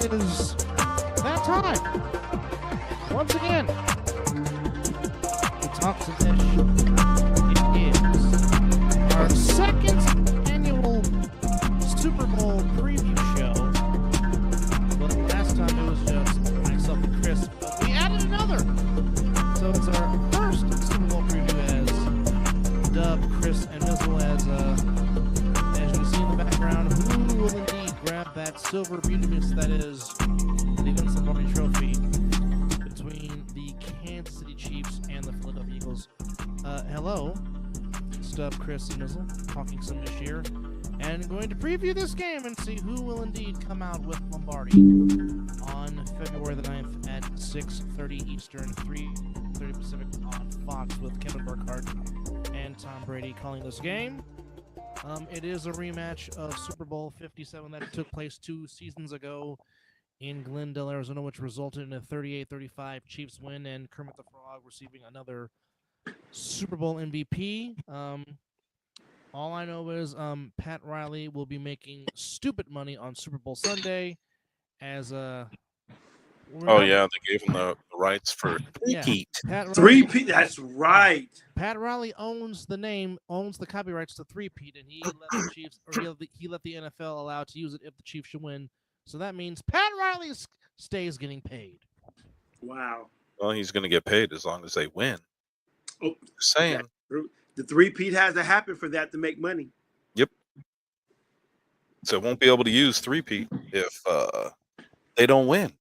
it is that time. Once again, the Talkin. It is our second annual Super Bowl preview show. But last time it was just myself and Chris. But we added another. So it's our first Super Bowl preview as Dub, Chris, and Mizzle as you can see in the background, who will indeed grab that silver beauty mix that is the Vince Lombardi trophy between the Kansas City Chiefs and the Philadelphia Eagles. Hello, Stub, Chris, and Mizzle, talking some this year, and going to preview this game and see who will indeed come out with Lombardi on February the 9th at 6:30 Eastern, 3:30 Pacific on Fox with Kevin Burkhardt and Tom Brady calling this game. It is a rematch of Super Bowl 57 that took place 2 seasons ago in Glendale, Arizona, which resulted in a 38-35 Chiefs win and Kermit the Frog receiving another Super Bowl MVP. All I know is Pat Riley will be making stupid money on Super Bowl Sunday as they gave him the rights for three-peat. Three-peat, that's right. Pat Riley owns the copyrights to three-peat, and he let the Chiefs, or he let the NFL allow to use it if the Chiefs should win. So that means Pat Riley stays getting paid. Wow. Well, he's going to get paid as long as they win. Oh, just saying. The three-peat has to happen for that to make money. Yep. So won't be able to use three-peat if they don't win.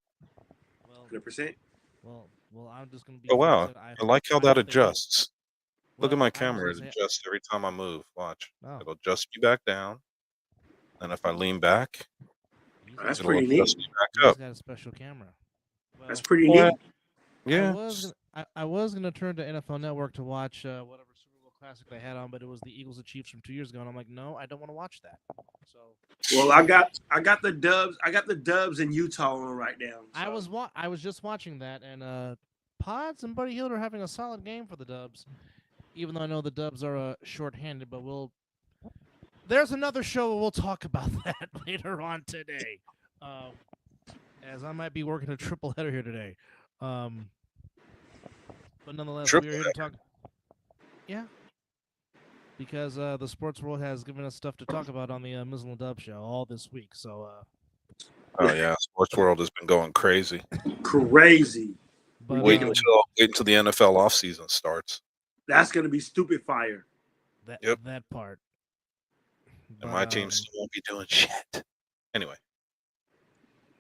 100%. Well, I'm just going to be. Oh wow! I like how that adjusts. Look at my camera; it adjusts every time I move. Watch, it'll adjust me back down, and if I lean back, that's pretty neat. He's got a special camera. Well, that's pretty neat. Yeah. I was gonna turn to NFL Network to watch whatever Super Bowl Classic they had on, but it was the Eagles and Chiefs from 2 years ago, and I'm like, no, I don't want to watch that. So. Well, I got the Dubs. I got the Dubs in Utah on right now. So. I was just watching that, and Pods and Buddy Hield are having a solid game for the Dubs. Even though I know the Dubs are short-handed, but there's another show where we'll talk about that later on today. As I might be working a triple header here today. But nonetheless, we're here to talk. Yeah. Because the sports world has given us stuff to talk about on the Mizzle and Dub show all this week. So. Oh yeah, sports world has been going crazy. Crazy. But, wait until the NFL offseason starts. That's gonna be stupid fire. That part. And my team still won't be doing shit. Anyway.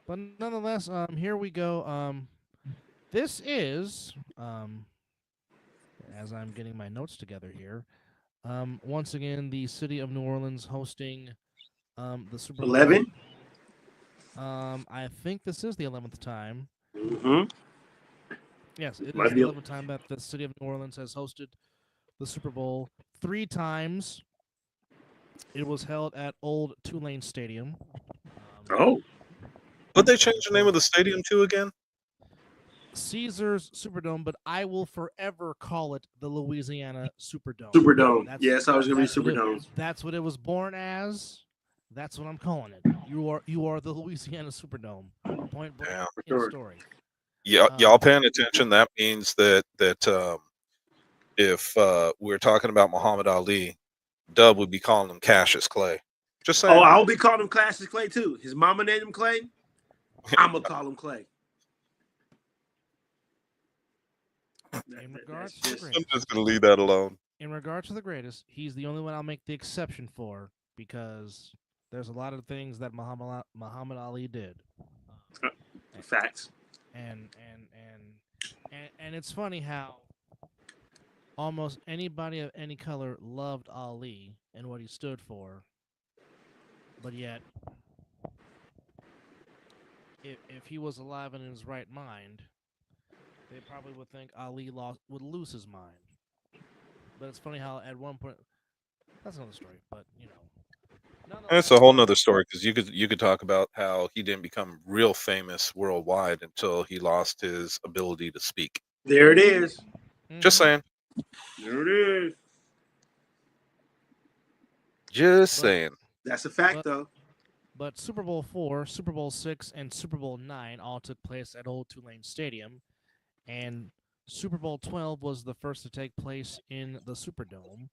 But nonetheless, here we go. This is as I'm getting my notes together here. Once again, the city of New Orleans hosting the Super Bowl. 11? I think this is the 11th time. Mm-hmm. Yes, it is the 11th time that the city of New Orleans has hosted the Super Bowl. 3 times. It was held at Old Tulane Stadium. Would they change the name of the stadium to again? Caesars Superdome, but I will forever call it the Louisiana Superdome. Superdome. Yes, I was going to be Superdome. That's what it was born as. That's what I'm calling it. You are the Louisiana Superdome. Point blank in story. Yeah, y'all paying attention? That means that if we're talking about Muhammad Ali, Dub would be calling him Cassius Clay. Just saying. Oh, I'll be calling him Cassius Clay too. His mama named him Clay. I'm gonna call him Clay. In regards I'm just gonna leave that alone. In regards to the greatest, he's the only one I'll make the exception for because there's a lot of things that Muhammad Ali did. Facts. And it's funny how almost anybody of any color loved Ali and what he stood for, but yet, if he was alive and in his right mind, they probably would think Ali would lose his mind. But it's funny how at one point, that's another story, but you know. That's a whole nother story because you could talk about how he didn't become real famous worldwide until he lost his ability to speak. There it is. Just saying. There it is. Just saying. That's a fact, though. But Super Bowl 4, Super Bowl 6, and Super Bowl 9 all took place at Old Tulane Stadium, and Super Bowl 12 was the first to take place in the Superdome.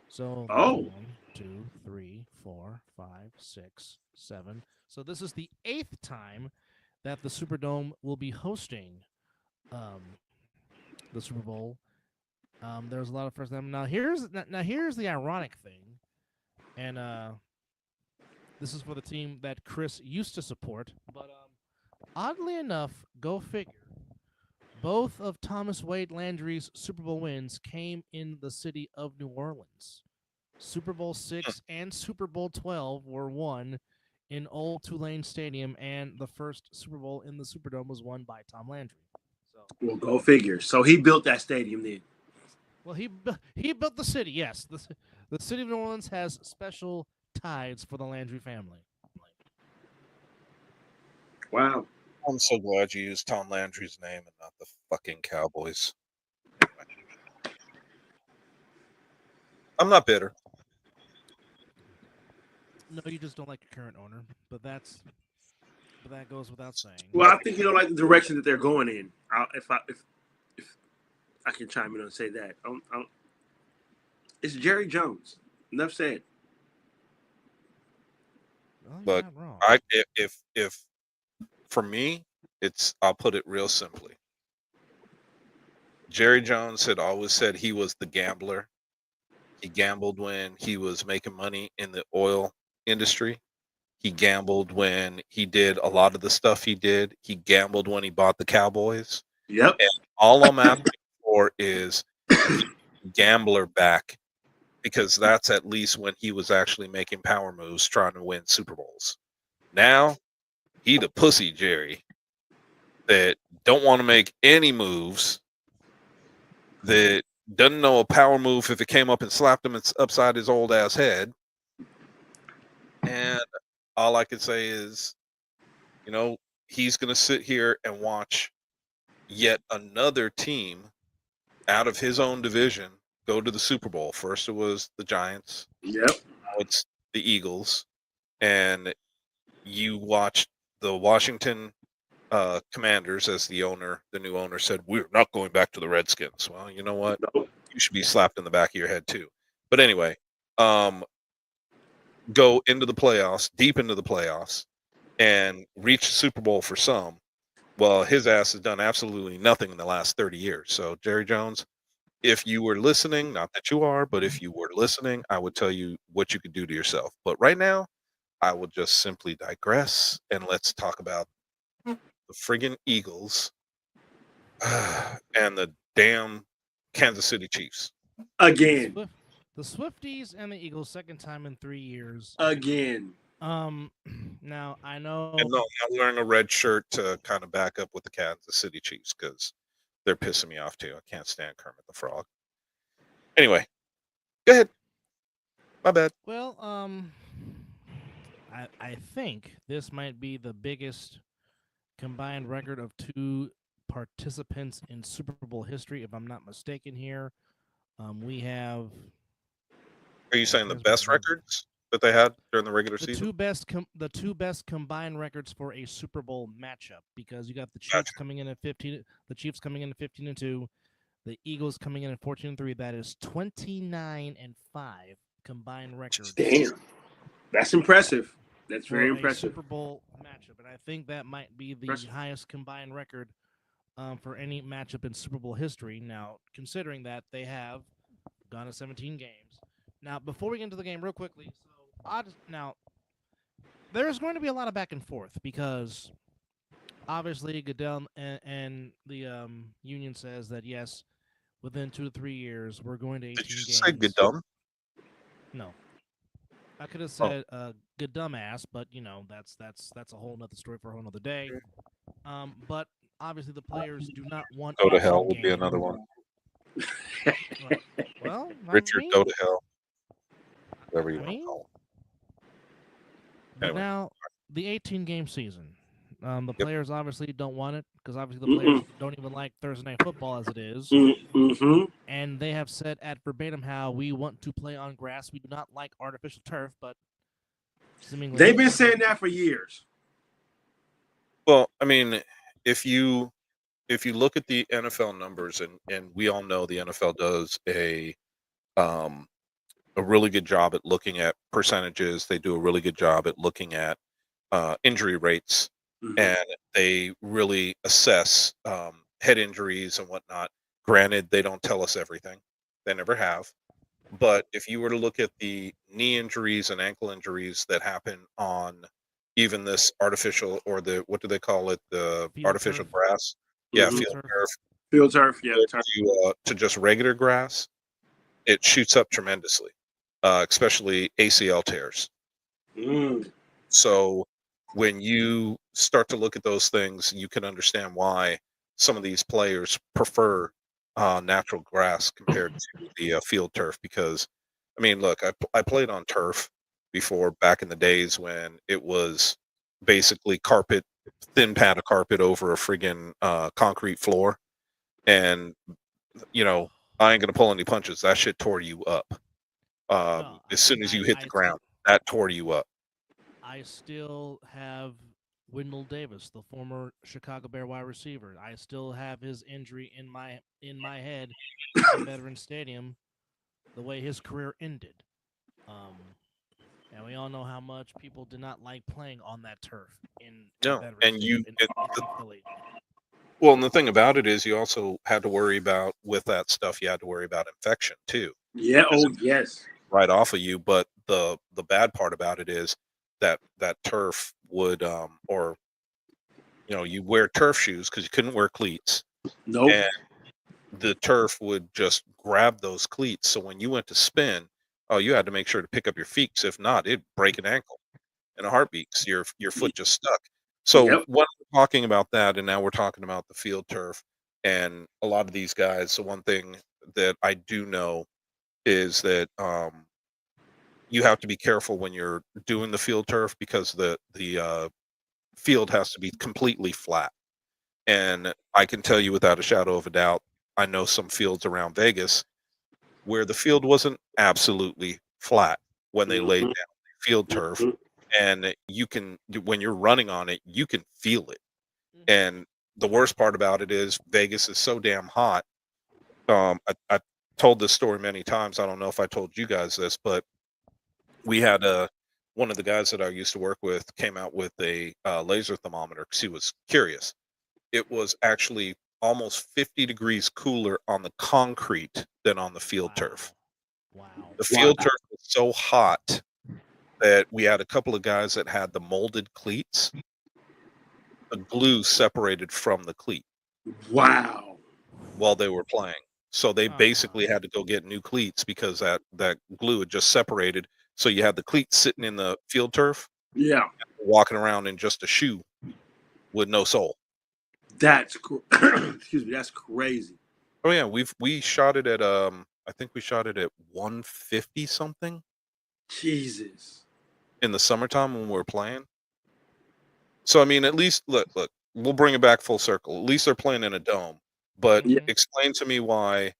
So there's 1, 2, 3, 4, 5, 6, 7. So this is the 8th time that the Superdome will be hosting the Super Bowl. There's a lot of first time. Now here's the ironic thing, and this is for the team that Chris used to support. But oddly enough, go figure, both of Thomas Wade Landry's Super Bowl wins came in the city of New Orleans. Super Bowl 6 and Super Bowl 12 were won in Old Tulane Stadium, and the first Super Bowl in the Superdome was won by Tom Landry. So, well, go figure. So he built that stadium then. Well, he built the city. Yes, the city of New Orleans has special ties for the Landry family. Wow. I'm so glad you used Tom Landry's name and not the fucking Cowboys. I'm not bitter. No, you just don't like your current owner, but that goes without saying. Well, I think you don't like the direction that they're going in. If I can chime in and say that, it's Jerry Jones. Enough said. Well, you're But not wrong. if for me, I'll put it real simply. Jerry Jones had always said he was the gambler. He gambled when he was making money in the oil industry. He gambled when he did a lot of the stuff he did. He gambled when he bought the Cowboys. Yep. And all I'm asking for is gambler back, because that's at least when he was actually making power moves trying to win Super Bowls. Now, he the pussy Jerry that don't want to make any moves, that doesn't know a power move if it came up and slapped him upside his old ass head. And all I can say is, he's going to sit here and watch yet another team out of his own division go to the Super Bowl. First it was the Giants. Yep. Now it's the Eagles. And you watched the Washington Commanders, as the new owner said, we're not going back to the Redskins. Well, you know what? No. You should be slapped in the back of your head too. But anyway, go into the playoffs, deep into the playoffs, and reach the Super Bowl for some. Well, his ass has done absolutely nothing in the last 30 years. So, Jerry Jones, if you were listening, not that you are, but if you were listening, I would tell you what you could do to yourself. But right now, I will just simply digress, and let's talk about the friggin' Eagles and the damn Kansas City Chiefs. Again. The Swifties and the Eagles, second time in 3 years. Again. Now I know. And no, I'm wearing a red shirt to kind of back up with the Kansas City Chiefs because they're pissing me off too. I can't stand Kermit the Frog. Anyway, go ahead. My bad. Well, I think this might be the biggest combined record of two participants in Super Bowl history, if I'm not mistaken. Here, we have. Are you saying the best records that they had during the regular season? The two best combined records for a Super Bowl matchup, because you got the Chiefs coming in at 15. The Chiefs coming in at 15-2. The Eagles coming in at 14-3. That is 29-5 combined records. Damn, that's impressive. That's very impressive. Super Bowl matchup, and I think that might be the highest combined record for any matchup in Super Bowl history. Now, considering that they have gone to 17 games. Now, before we get into the game, real quickly, now there's going to be a lot of back and forth because obviously Goodell and the union says that yes, within 2 to 3 years we're going to 18 games. Did you say Goodell? No, I could have said good dumbass, but that's a whole nother story for a whole nother day. But obviously the players do not want. Go to hell would be another one. Well, Richard, go to hell. Whatever you want to call it. But Anyway. now, the 18-game season. The players obviously don't want it because obviously the players don't even like Thursday Night Football as it is. Mm-hmm. And they have said at verbatim how we want to play on grass. We do not like artificial turf, but seemingly They've been saying that for years. Well, I mean, if you look at the NFL numbers, and we all know the NFL does a really good job at looking at percentages. They do a really good job at looking at injury rates, and they really assess head injuries and whatnot. Granted, they don't tell us everything; they never have. But if you were to look at the knee injuries and ankle injuries that happen on even this artificial, or the, what do they call it, the Field artificial turf. grass? Yeah, Mhm. field Turf. turf. Field turf, yeah. To just regular grass, it shoots up tremendously, especially ACL tears. Mm. So when you start to look at those things, you can understand why some of these players prefer natural grass compared to the field turf. Because, I mean, look, I played on turf before, back in the days when it was basically carpet, thin pad of carpet over a friggin' concrete floor. And, you know, I ain't going to pull any punches. That shit tore you up. No, As soon as you hit the ground, that tore you up. I still have Wendell Davis, the former Chicago Bear wide receiver. I still have his injury in my head at Veterans Stadium, the way his career ended. And we all know how much people did not like playing on that turf in No, Veterans and Stadium in Philly. well, and the thing about it is, you also had to worry about, with that stuff, you had to worry about infection too. Yeah. Because Oh, yes. right off of you. But the bad part about it is that turf would, or you wear turf shoes because you couldn't wear cleats, Nope. and the turf would just grab those cleats. So when you went to spin, oh, you had to make sure to pick up your feet, 'cause if not, it'd break an ankle in a heartbeat, 'cause your foot just stuck. So Yep. when we're talking about that, and now we're talking about the field turf, and a lot of these guys, so one thing that I do know is that you have to be careful when you're doing the field turf, because the field has to be completely flat. And I can tell you without a shadow of a doubt, I know some fields around Vegas where the field wasn't absolutely flat when they laid Mhm. down the field turf, Mhm. and when you're running on it, you can feel it. Mhm. And the worst part about it is Vegas is so damn hot. I told this story many times. I don't know if I told you guys this, but we had one of the guys that I used to work with came out with a laser thermometer because he was curious. It was actually almost 50 degrees cooler on the concrete than on the field turf. Wow. The field turf was so hot that we had a couple of guys that had the molded cleats. The glue separated from the cleat Wow. while they were playing. So they Oh, basically had to go get new cleats because that glue had just separated. So you had the cleats sitting in the field turf, Yeah. walking around in just a shoe with no sole. That's excuse me. That's crazy. Oh yeah, we shot it at I think we shot it at 150 something Jesus. in the summertime when we were playing. So I mean, at least look, we'll bring it back full circle. At least they're playing in a dome. But Yeah. explain to me why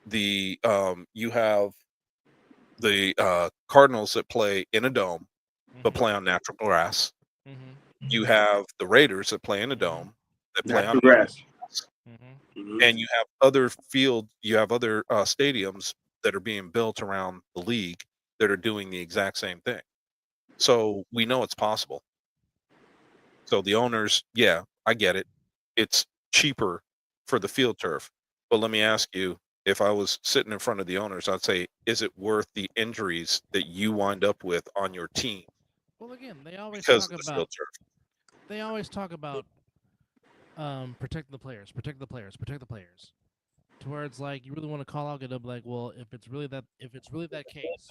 the you have the Cardinals that play in a dome but play on natural grass. You have the Raiders that play in a dome that play on Natural grass. grass. Mhm. And you have other stadiums that are being built around the league that are doing the exact same thing. So we know it's possible. So the owners, yeah, I get it. It's cheaper for the field turf. But let me ask you, if I was sitting in front of the owners, I'd say, is it worth the injuries that you wind up with on your team Well, again, they always because talk of the about field turf? protect the players, protect the players, protect the players. To where it's like you really want to call out, get up, like, well, if it's really that case,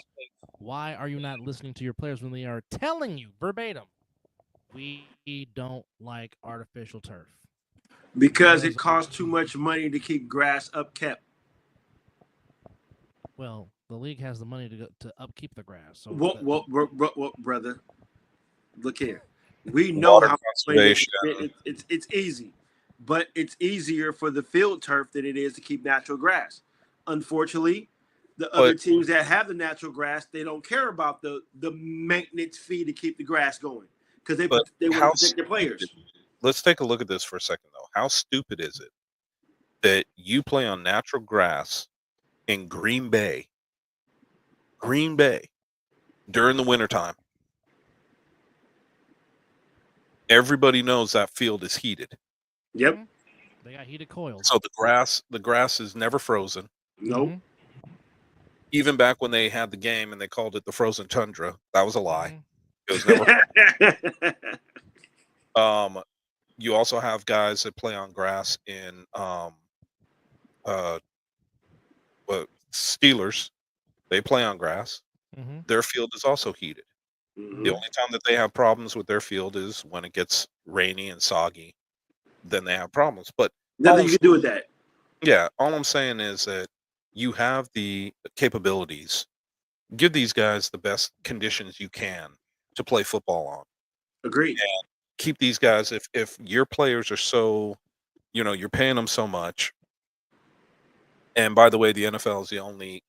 why are you not listening to your players when they are telling you verbatim, we don't like artificial turf Because it costs too much money to keep grass upkept. Well, the league has the money to upkeep the grass. So What, brother? Look here. We know Water how much money conservation. it's easy, but it's easier for the field turf than it is to keep natural grass. Unfortunately, the other teams that have the natural grass, they don't care about the maintenance fee to keep the grass going because they want to protect their players. Let's take a look at this for a second, though. How stupid is it that you play on natural grass in Green Bay, during the wintertime? Everybody knows that field is heated. Yep. They got heated coils. So the grass is never frozen. Nope. Even back when they had the game and they called it the frozen tundra, that was a lie. It was never. You also have guys that play on grass in Steelers. They play on grass. Their field is also heated. The only time that they have problems with their field is when it gets rainy and soggy. Then they have problems. But nothing you can do with that. Yeah, all I'm saying is that you have the capabilities. Give these guys the best conditions you can to play football on. Agreed. And keep these guys, if your players are so, you're paying them so much. And by the way, the NFL is the only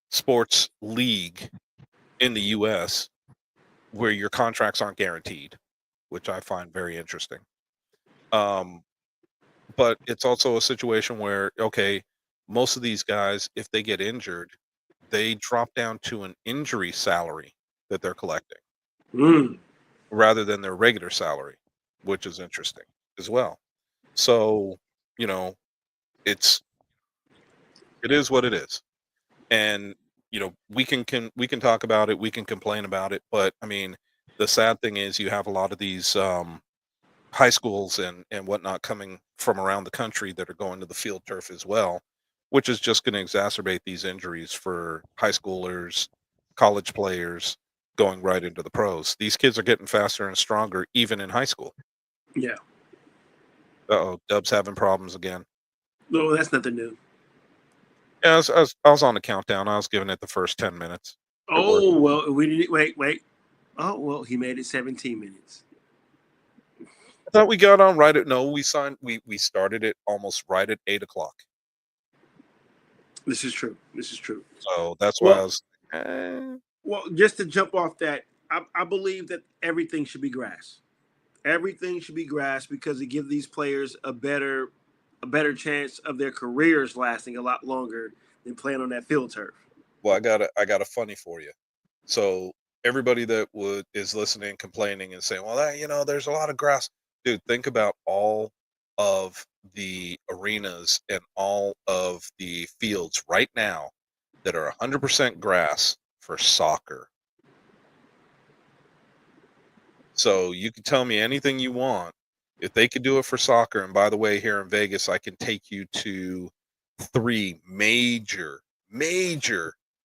sports league in the U.S. where your contracts aren't guaranteed, which I find very interesting. But it's also a situation where, okay, most of these guys, if they get injured, they drop down to an injury salary that they're collecting rather than their regular salary, which is interesting as well. So, it is what it is. And, we can talk about it, we can complain about it, but I mean, the sad thing is you have a lot of these high schools and whatnot coming from around the country that are going to the field turf as well, which is just going to exacerbate these injuries for high schoolers, college players going right into the pros. These kids are getting faster and stronger even in high school. Yeah. Dub's having problems again. No, that's nothing new. Yeah, I was on the countdown. I was giving it the first 10 minutes. Oh, well, we didn't wait. Oh, well, he made it 17 minutes. I thought we got on right at we started it almost right at 8:00. This is true. So that's why I was well, just to jump off that, I believe that everything should be grass. Everything should be grass because it gives these players a better chance of their careers lasting a lot longer than playing on that field turf. Well, I got a funny for you. So everybody that is listening, complaining, and saying, "Well, there's a lot of grass." Dude, think about all of the arenas and all of the fields right now that are 100% grass for soccer. So you can tell me anything you want. If they could do it for soccer, and by the way, here in Vegas, I can take you to 3 major,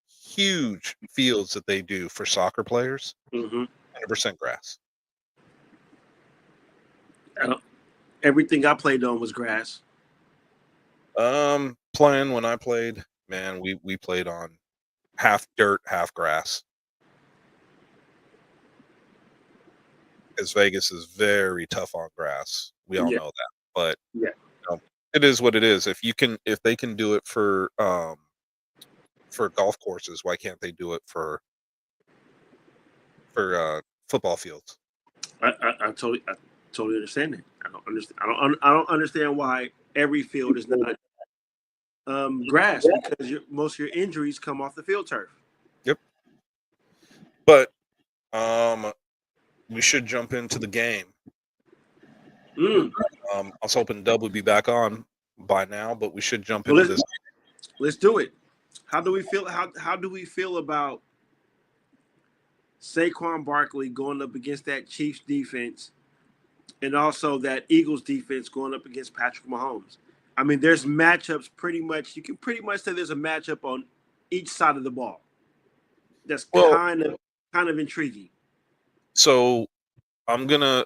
huge fields that they do for soccer players. 100% grass. Everything I played on was grass. Playing when I played, man, we played on half dirt, half grass. Because Vegas is very tough on grass. We all know that. But it is what it is. If they can do it for golf courses, why can't they do it for football fields? I totally understand that. I don't understand why every field is not grass because most of your injuries come off the field turf. Yep. But we should jump into the game. I was hoping Dub would be back on by now, but we should jump into this. Let's do it. How do we feel? How do we feel about Saquon Barkley going up against that Chiefs defense, and also that Eagles defense going up against Patrick Mahomes? I mean, there's matchups pretty much. You can pretty much say there's a matchup on each side of the ball. That's kind of intriguing. So I'm gonna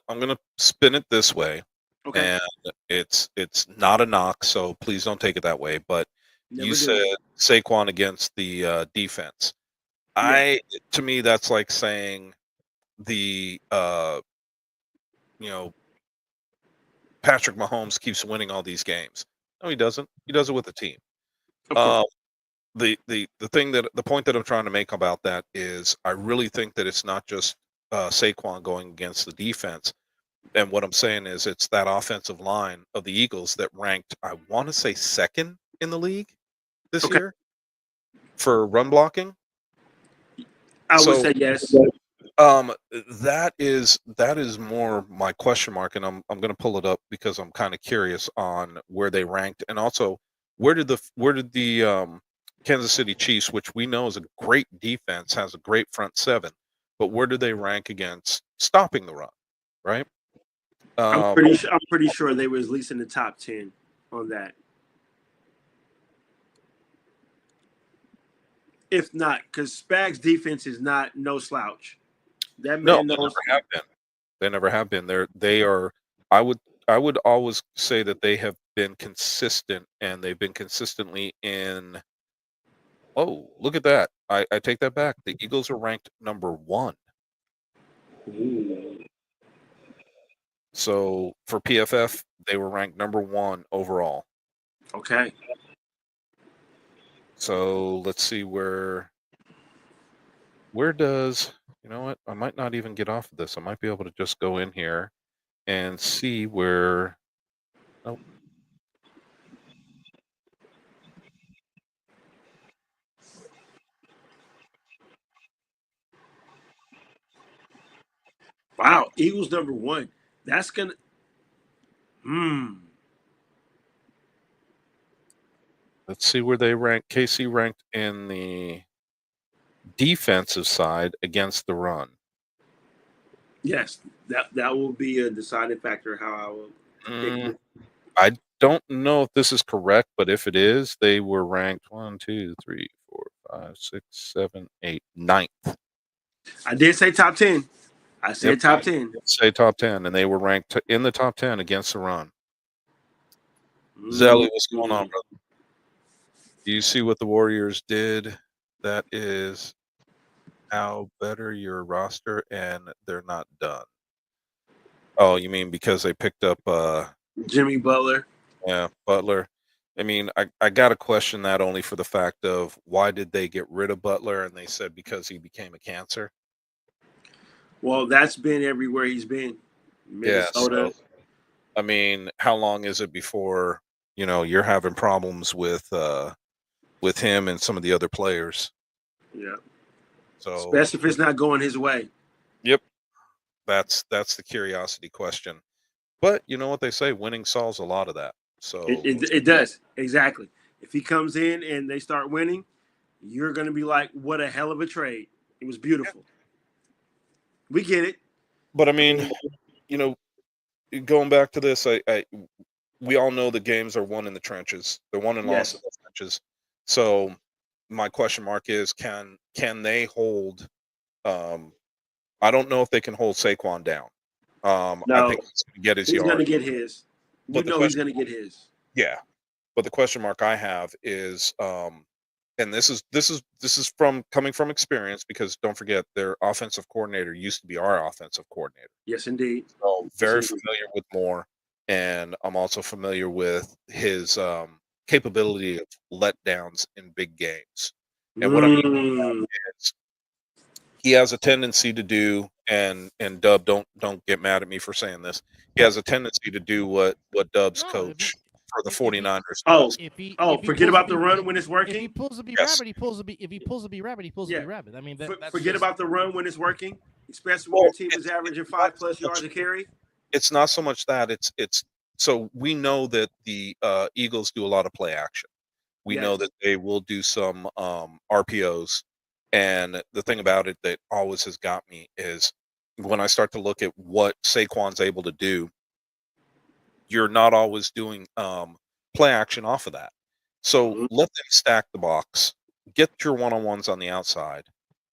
spin it this way. Okay. And it's not a knock, so please don't take it that way. But you said Saquon against the defense. To me, that's like saying the Patrick Mahomes keeps winning all these games. No, he doesn't. He does it with the team. the point that I'm trying to make about that is I really think that it's not just Saquon going against the defense. And what I'm saying is it's that offensive line of the Eagles that ranked, I want to say, second in the league this year for run blocking. I would So say yes. that is more my question mark, and I'm going to pull it up because I'm kind of curious on where they ranked, and also where did the Kansas City Chiefs, which we know is a great defense, has a great front seven, but where do they rank against stopping the run, right? I'm pretty sure they were at least in the top 10 on that. If not, because Spag's defense is not no slouch. That No, man they knows. never have been. They never have been. They are. I would always say that they have been consistent, and they've been consistently in. Oh, look at that! I take that back. The Eagles are ranked number 1. Ooh. So for PFF, they were ranked number 1 overall. Okay. So let's see where does, you know what? I might not even get off of this. I might be able to just go in here and see where. Oh, Wow. Eagles number 1. That's gonna. let's see where they rank. KC ranked in the defensive side against the run. Yes, that will be a deciding factor how I will pick. I don't know if this is correct, but if it is, they were ranked 1, 2, 3, 4, 5, 6, 7, 8, 9th. I did say top 10. I said top 10. Say top 10, and they were ranked in the top 10 against the run. Zelly, what's going on, brother? Do you see what the Warriors did? That is how better your roster, and they're not done. Oh, you mean because they picked up Jimmy Butler? Yeah, Butler. I mean, I got to question that only for the fact of why did they get rid of Butler? And they said because he became a cancer. Well, that's been everywhere he's been. Minnesota. Yeah, so, I mean, how long is it before you're having problems with him and some of the other players? Yeah. So, especially if it's not going his way. Yep, that's the curiosity question. But you know what they say, winning solves a lot of that. So it does exactly. If he comes in and they start winning, you're going to be like, "What a hell of a trade! It was beautiful." We get it. But I mean, going back to this, we all know the games are won in the trenches. They're won and lost in the trenches. So my question mark is, can they hold? I don't know if they can hold Saquon down. No, I think he's going to get his he's yard. going to get his. He's going to get his. Yeah, but the question mark I have is, and this is from coming from experience, because don't forget their offensive coordinator used to be our offensive coordinator. Yes, indeed. So very familiar with Moore, and I'm also familiar with his capability of letdowns in big games. And what I mean is he has a tendency to do, and Dub, don't get mad at me for saying this. He has a tendency to do what Dub's coach for the 49ers does. Forget about the run when it's working. If he pulls a B rabbit, he pulls a B. If he pulls a B rabbit, he pulls a B rabbit. I mean, that's forget about the run when it's working, especially when your team is averaging 5+ yards a carry. It's not so much that it's so we know that the Eagles do a lot of play action. We know that they will do some RPOs. And the thing about it that always has got me is when I start to look at what Saquon's able to do, you're not always doing play action off of that. So let them stack the box, get your one-on-ones on the outside,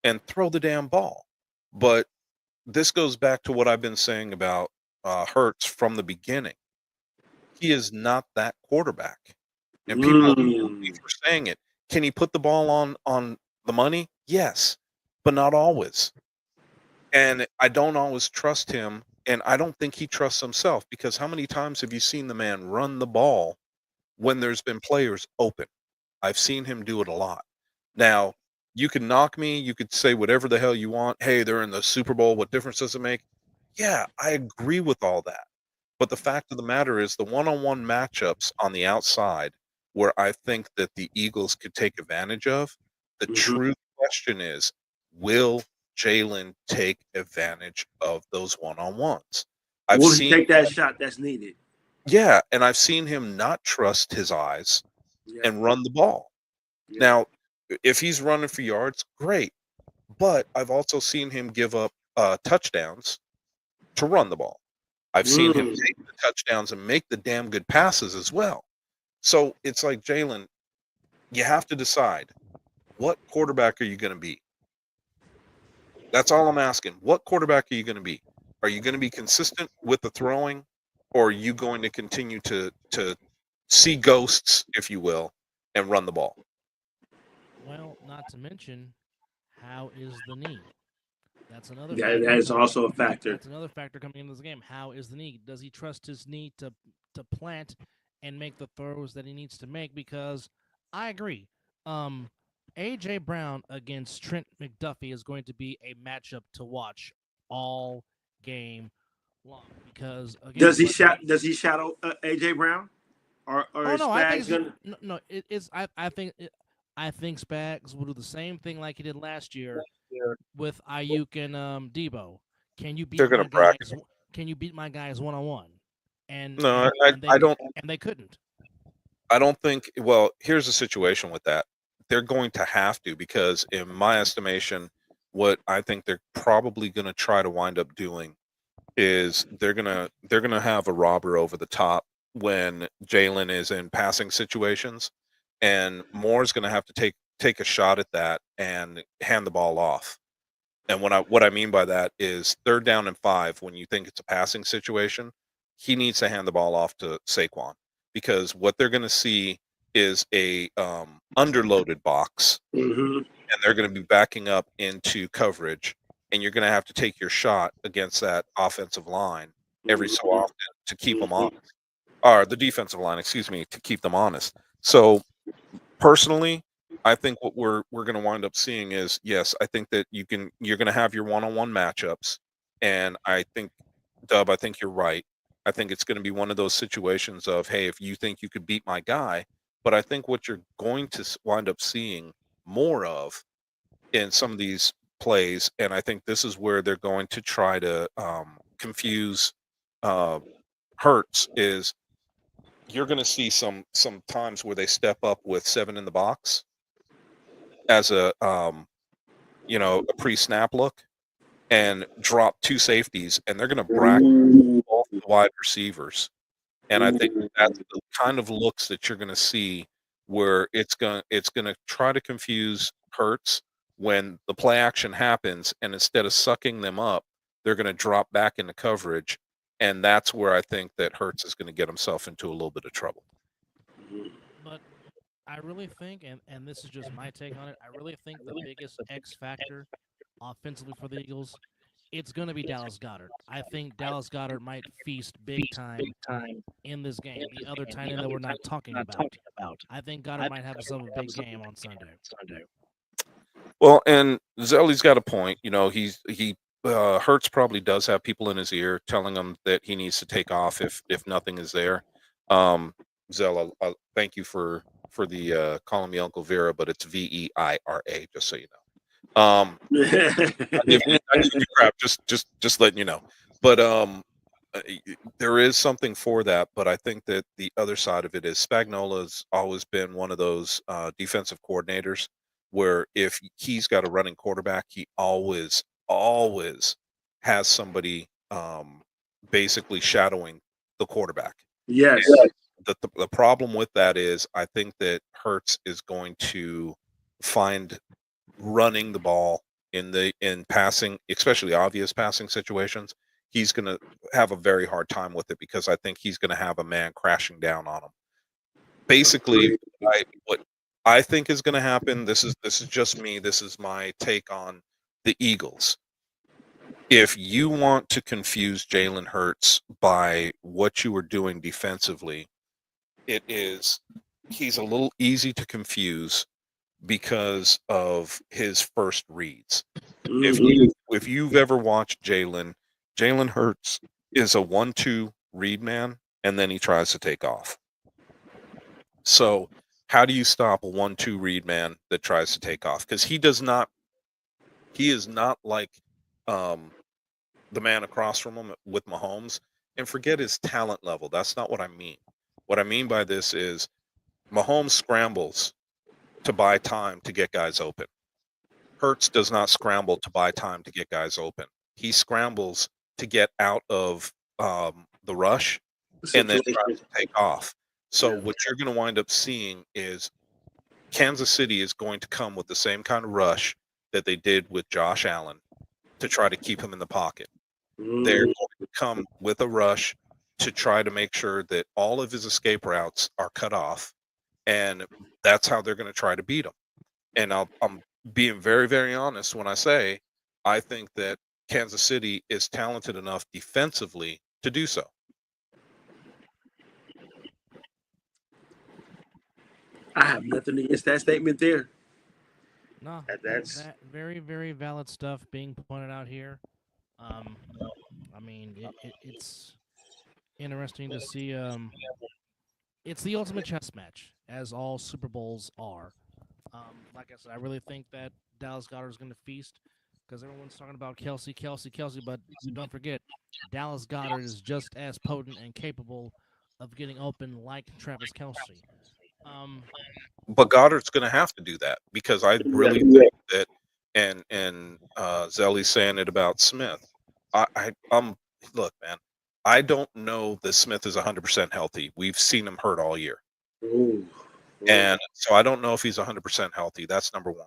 and throw the damn ball. But this goes back to what I've been saying about Hurts from the beginning. He is not that quarterback. And people for saying it. Can he put the ball on the money? Yes, but not always. And I don't always trust him, and I don't think he trusts himself, because how many times have you seen the man run the ball when there's been players open? I've seen him do it a lot. Now, you can knock me, you could say whatever the hell you want. Hey, they're in the Super Bowl. What difference does it make? Yeah, I agree with all that. But the fact of the matter is the one-on-one matchups on the outside where I think that the Eagles could take advantage of, the true question is, will Jalen take advantage of those one-on-ones? I've Will he seen, take that shot that's needed? yeah, and I've seen him not trust his eyes Yeah. and run the ball. Yeah. Now, if he's running for yards, great. But I've also seen him give up touchdowns to run the ball. I've seen him take the touchdowns and make the damn good passes as well. So it's like, Jalen, you have to decide, what quarterback are you going to be? That's all I'm asking. What quarterback are you going to be? Are you going to be consistent with the throwing, or are you going to continue to see ghosts, if you will, and run the ball? Well, not to mention, how is the knee? That's another. That is also a factor. That's another factor coming into this game. How is the knee? Does he trust his knee to plant and make the throws that he needs to make? Because I agree. AJ Brown against Trent McDuffie is going to be a matchup to watch all game long. Because again, Does he shadow AJ Brown? Or is no, I Spags think gonna? no. It's I think Spags will do the same thing like he did last year with Ayuk and Debo. Can you They're beat going my to bracket. guys? Can you beat my guys one on one? And No, they don't. and they couldn't. I don't think. Well, here's the situation with that. They're going to have to, because, in my estimation, what I think they're probably going to try to wind up doing is they're gonna have a robber over the top when Jalen is in passing situations, and Moore's going to have to take a shot at that and hand the ball off. And what I mean by that is 3rd down and 5, when you think it's a passing situation, he needs to hand the ball off to Saquon, because what they're going to see is a underloaded box, and they're going to be backing up into coverage, and you're going to have to take your shot against that offensive line every so often to keep them honest, or the defensive line, excuse me, to keep them honest. So personally, I think what we're going to wind up seeing is, yes, I think that you're going to have your one-on-one matchups, and I think, Dub, I think you're right. I think it's going to be one of those situations of, hey, if you think you could beat my guy, but I think what you're going to wind up seeing more of in some of these plays, and I think this is where they're going to try to confuse Hurts, is you're going to see some times where they step up with 7 in the box as a a pre-snap look, and drop 2 safeties, and they're going to bracket both the wide receivers. And I think that's the kind of looks that you're going to see, where it's going to try to confuse Hurts when the play action happens, and instead of sucking them up, they're going to drop back into coverage, and that's where I think that Hurts is going to get himself into a little bit of trouble. But I really think, and this is just my take on it, I really think the biggest X factor offensively for the Eagles, it's going to be Dallas Goedert. I think Dallas Goedert might feast big time in this game. The other tight end that we're not talking about. I think Goddard might have himself a big game on Sunday. Well, and Zelly's got a point. Hurts probably does have people in his ear telling him that he needs to take off if nothing is there. Zell, I'll thank you for the calling me Uncle Vera, but it's Veira, just so you know. I give you crap, just letting you know. But there is something for that. But I think that the other side of it is Spagnola's always been one of those defensive coordinators where if he's got a running quarterback, he always has somebody basically shadowing the quarterback. Yes. And the problem with that is I think that Hurts is going to find running the ball in passing, especially obvious passing situations, he's going to have a very hard time with it, because I think he's going to have a man crashing down on him. Basically, what I think is going to happen, this is just me, this is my take on the Eagles. If you want to confuse Jalen Hurts by what you are doing defensively, he's a little easy to confuse because of his first reads. Mhm. If you've ever watched Jalen Hurts is a 1-2 read man, and then he tries to take off. So how do you stop a 1-2 read man that tries to take off? Because he is not like the man across from him with Mahomes. And forget his talent level. That's not what I mean. What I mean by this is Mahomes scrambles to buy time to get guys open. Hurts does not scramble to buy time to get guys open. He scrambles to get out of the rush and then tries to take off. So what you're going to wind up seeing is Kansas City is going to come with the same kind of rush that they did with Josh Allen to try to keep him in the pocket. They're going to come with a rush to try to make sure that all of his escape routes are cut off, and that's how they're going to try to beat him. And I'm being very, very honest when I say I think that Kansas City is talented enough defensively to do so. I have nothing against that statement there. No, That's that very, very valid stuff being pointed out here. I mean, it's interesting to see. It's the ultimate chess match, as all Super Bowls are. Like I said, I really think that Dallas Goddard is going to feast because everyone's talking about Kelsey, but don't forget, Dallas Goddard is just as potent and capable of getting open like Travis Kelsey. But Goddard's going to have to do that because I really think that, and Zelly's saying it about Smith. I'm look, man. I don't know that Smith is 100% healthy. We've seen him hurt all year, and so I don't know if he's 100% healthy. That's number one.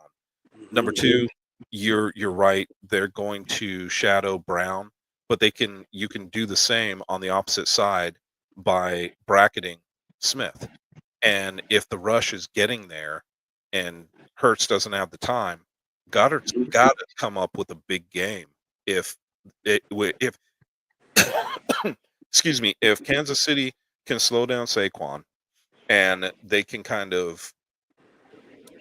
Number two, you're right. They're going to shadow Brown, but you can do the same on the opposite side by bracketing Smith. And if the rush is getting there and Hurts doesn't have the time, Goddard's got to come up with a big game. If excuse me, if Kansas City can slow down Saquon and they can kind of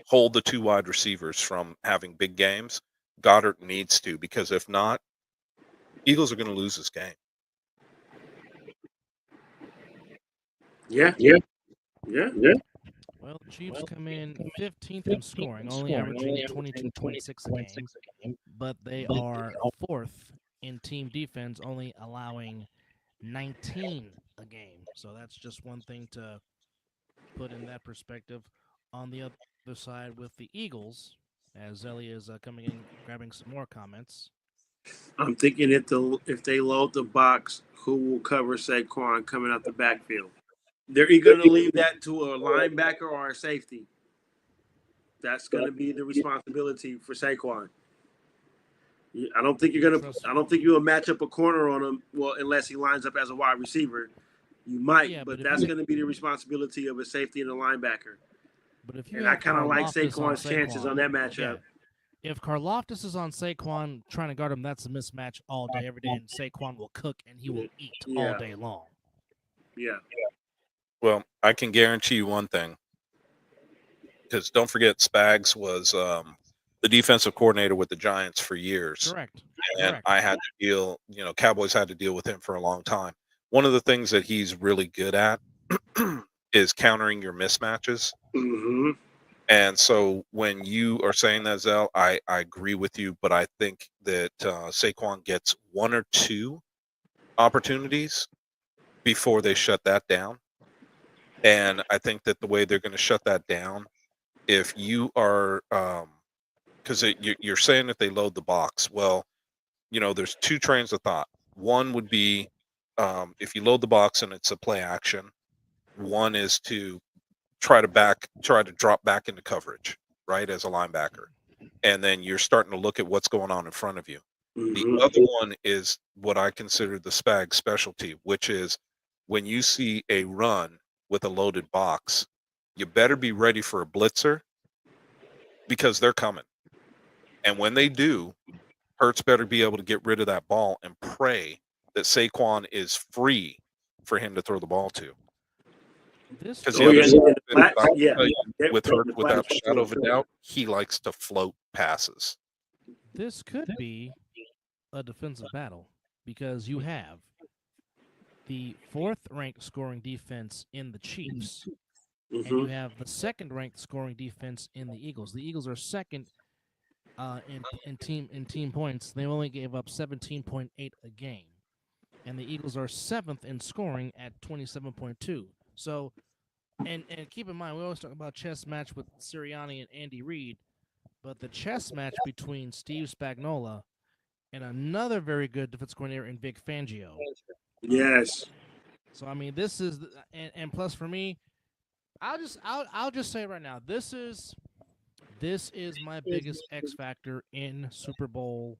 hold the two wide receivers from having big games, Goddard needs to, because if not, Eagles are going to lose this game. yeah. Well, Chiefs come in 15th in scoring, only averaging 22.6 a game, but they are 4th in team defense, only allowing 19 a game. So that's just one thing to put in that perspective. On the other side with the Eagles, as Zelly is coming in, grabbing some more comments. I'm thinking if they load the box, who will cover Saquon coming out the backfield? They're either going to leave that to a linebacker or a safety. That's going to be the responsibility for Saquon. I don't think you're gonna. I don't think you'll match up a corner on him. Well, unless he lines up as a wide receiver, you might. But that's going to be the responsibility of a safety and a linebacker. But if you and I kind of like Saquon's chances on that matchup. Yeah. If Karlaftis is on Saquon trying to guard him, that's a mismatch all day, every day, and Saquon will cook and he will eat all day long. Yeah. Well, I can guarantee you one thing, because don't forget, Spags was the defensive coordinator with the Giants for years. Correct. And I had to deal, Cowboys had to deal with him for a long time. One of the things that he's really good at is countering your mismatches. Mm-hmm. And so when you are saying that, Zell, I agree with you, but I think that Saquon gets one or two opportunities before they shut that down. And I think that the way they're going to shut that down, if you are, because you're saying that they load the box. Well, there's two trains of thought. One would be if you load the box and it's a play action. One is to try to drop back into coverage, right, as a linebacker. And then you're starting to look at what's going on in front of you. Mm-hmm. The other one is what I consider the Spag specialty, which is when you see a run with a loaded box, you better be ready for a blitzer because they're coming. And when they do, Hurts better be able to get rid of that ball and pray that Saquon is free for him to throw the ball to. This Because Oh, the other yeah, side yeah, of it, flats, I can yeah. tell you, Yep, with the Hurt, flats without a for shadow sure. of a doubt, he likes to float passes. this could be a defensive battle because you have the fourth-ranked scoring defense in the Chiefs, and you Mm-hmm. have the second-ranked scoring defense in the Eagles. The Eagles are second in team points. They only gave up 17.8 a game, and the Eagles are seventh in scoring at 27.2. So, and keep in mind, we always talk about chess match with Sirianni and Andy Reid, but the chess match between Steve Spagnuolo and another very good defense coordinator in Vic Fangio. Yes. So I mean, this is and plus for me, I'll just say right now, this is my biggest X factor in Super Bowl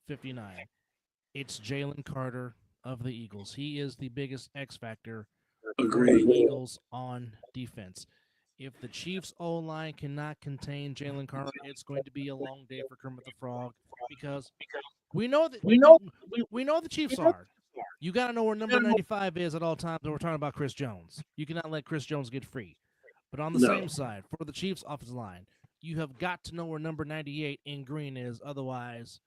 59. It's Jalen Carter of the Eagles. He is the biggest X factor for the Agreed. Eagles on defense. If the Chiefs O line cannot contain Jalen Carter, it's going to be a long day for Kermit the Frog because we know that we know the Chiefs are. You got to know where number 95 is at all times when we're talking about Chris Jones. You cannot let Chris Jones get free. But on the No. same side, for the Chiefs offensive line, you have got to know where number 98 in green is. Otherwise,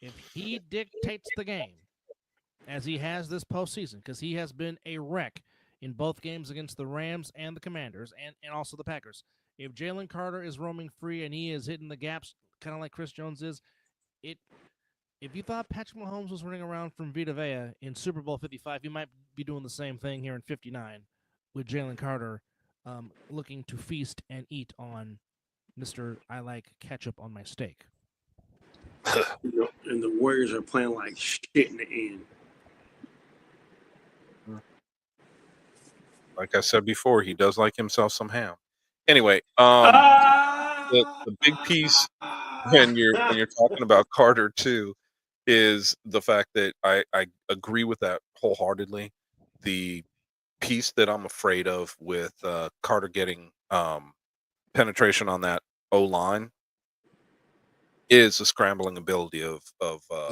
if he dictates the game, as he has this postseason, because he has been a wreck in both games against the Rams and the Commanders and also the Packers. If Jalen Carter is roaming free and he is hitting the gaps, kind of like Chris Jones is, it. If you thought Patrick Mahomes was running around from Vita Vea in Super Bowl 55, you might be doing the same thing here in 59 with Jalen Carter looking to feast and eat on Mr. I like ketchup on my steak. And the Warriors are playing like shit in the end. Like I said before, he does like himself some ham. Anyway, the big piece when you're talking about Carter too is the fact that I agree with that wholeheartedly. The piece that I'm afraid of with Carter getting penetration on that O line is the scrambling ability of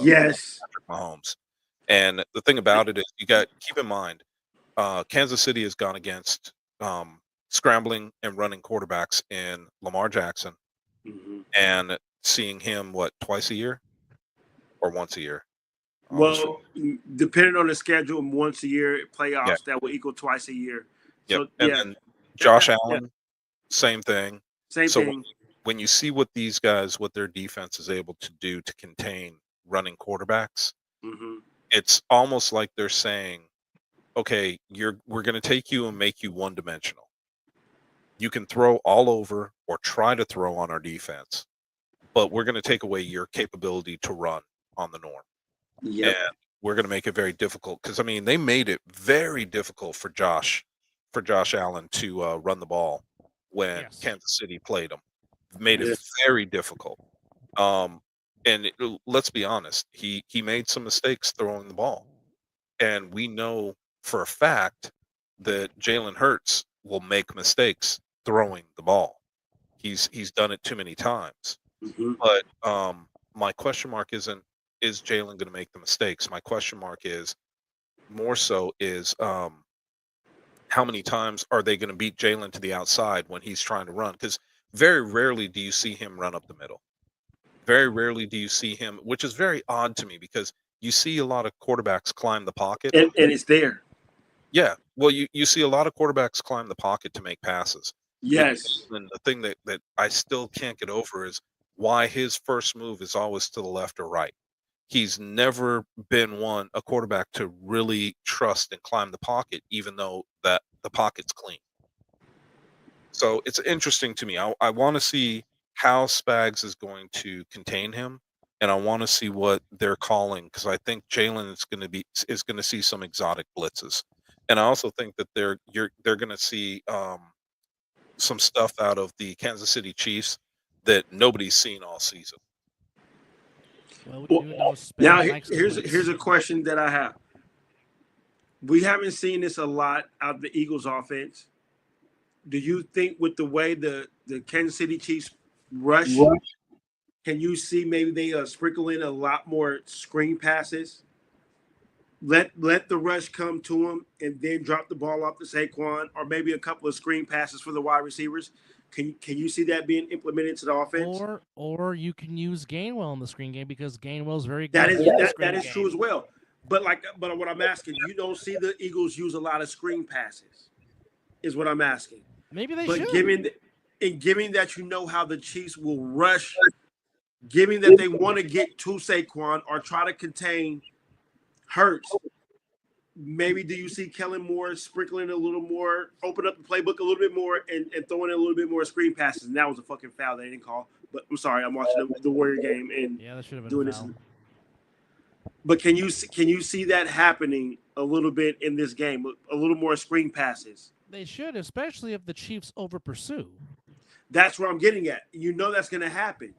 Yes. Patrick Mahomes. And the thing about it is, you got keep in mind, Kansas City has gone against scrambling and running quarterbacks in Lamar Jackson, Mm-hmm. and seeing him twice a year or once a year. Well, depending on the schedule, once a year playoffs Yeah. that will equal twice a year. Yep. So And yeah, then Josh yeah, Allen, same thing. same So thing. when you see what these guys, what their defense is able to do to contain running quarterbacks, Mm-hmm. it's almost like they're saying, okay, we're going to take you and make you one-dimensional. You can throw all over or try to throw on our defense, but we're going to take away your capability to run on the norm. Yep. And we're going to make it very difficult, because I mean, they made it very difficult for Josh Allen to run the ball when Yes. Kansas City played him. Made it Yes. very difficult. Let's be honest, he made some mistakes throwing the ball, and we know for a fact that Jalen Hurts will make mistakes throwing the ball. He's done it too many times. Mm-hmm. But my question mark isn't, is Jalen going to make the mistakes? My question mark is more so is how many times are they going to beat Jalen to the outside when he's trying to run? Because very rarely do you see him run up the middle. Very rarely do you see him, which is very odd to me, because you see a lot of quarterbacks climb the pocket. And it's there. Yeah, well, you see a lot of quarterbacks climb the pocket to make passes. With Yes. Jalen, the thing that I still can't get over is why his first move is always to the left or right. He's never been a quarterback to really trust and climb the pocket, even though that the pocket's clean. So it's interesting to me. I want to see how Spags is going to contain him, and I want to see what they're calling, because I think Jalen is going to see some exotic blitzes, and I also think that they're going to see some stuff out of the Kansas City Chiefs that nobody's seen all season. Well, Well, we do know Spags now likes to here's blitz. a question that I have. We haven't seen this a lot out of the Eagles offense. Do you think with the way the Kansas City Chiefs rush, can you see maybe they sprinkle in a lot more screen passes? let the rush come to him, and then drop the ball off to Saquon, or maybe a couple of screen passes for the wide receivers. Can you see that being implemented to the offense? Or you can use Gainwell in the screen game because Gainwell's very good That at is the that, screen that is game. true as well. But what I'm asking, you don't see the Eagles use a lot of screen passes, is what I'm asking. Maybe they But should. given that you know how the Chiefs will rush, given that they want to get to Saquon or try to contain Hurts, maybe do you see Kellen Moore sprinkling a little more, open up the playbook a little bit more, and throwing in a little bit more screen passes? And that was a fucking foul they didn't call. But I'm sorry, I'm watching the Warrior game and Yeah, that should have been doing a this. foul. But can you see that happening a little bit in this game? A little more screen passes. They should, especially if the Chiefs over pursue. That's where I'm getting at. You know that's going to happen.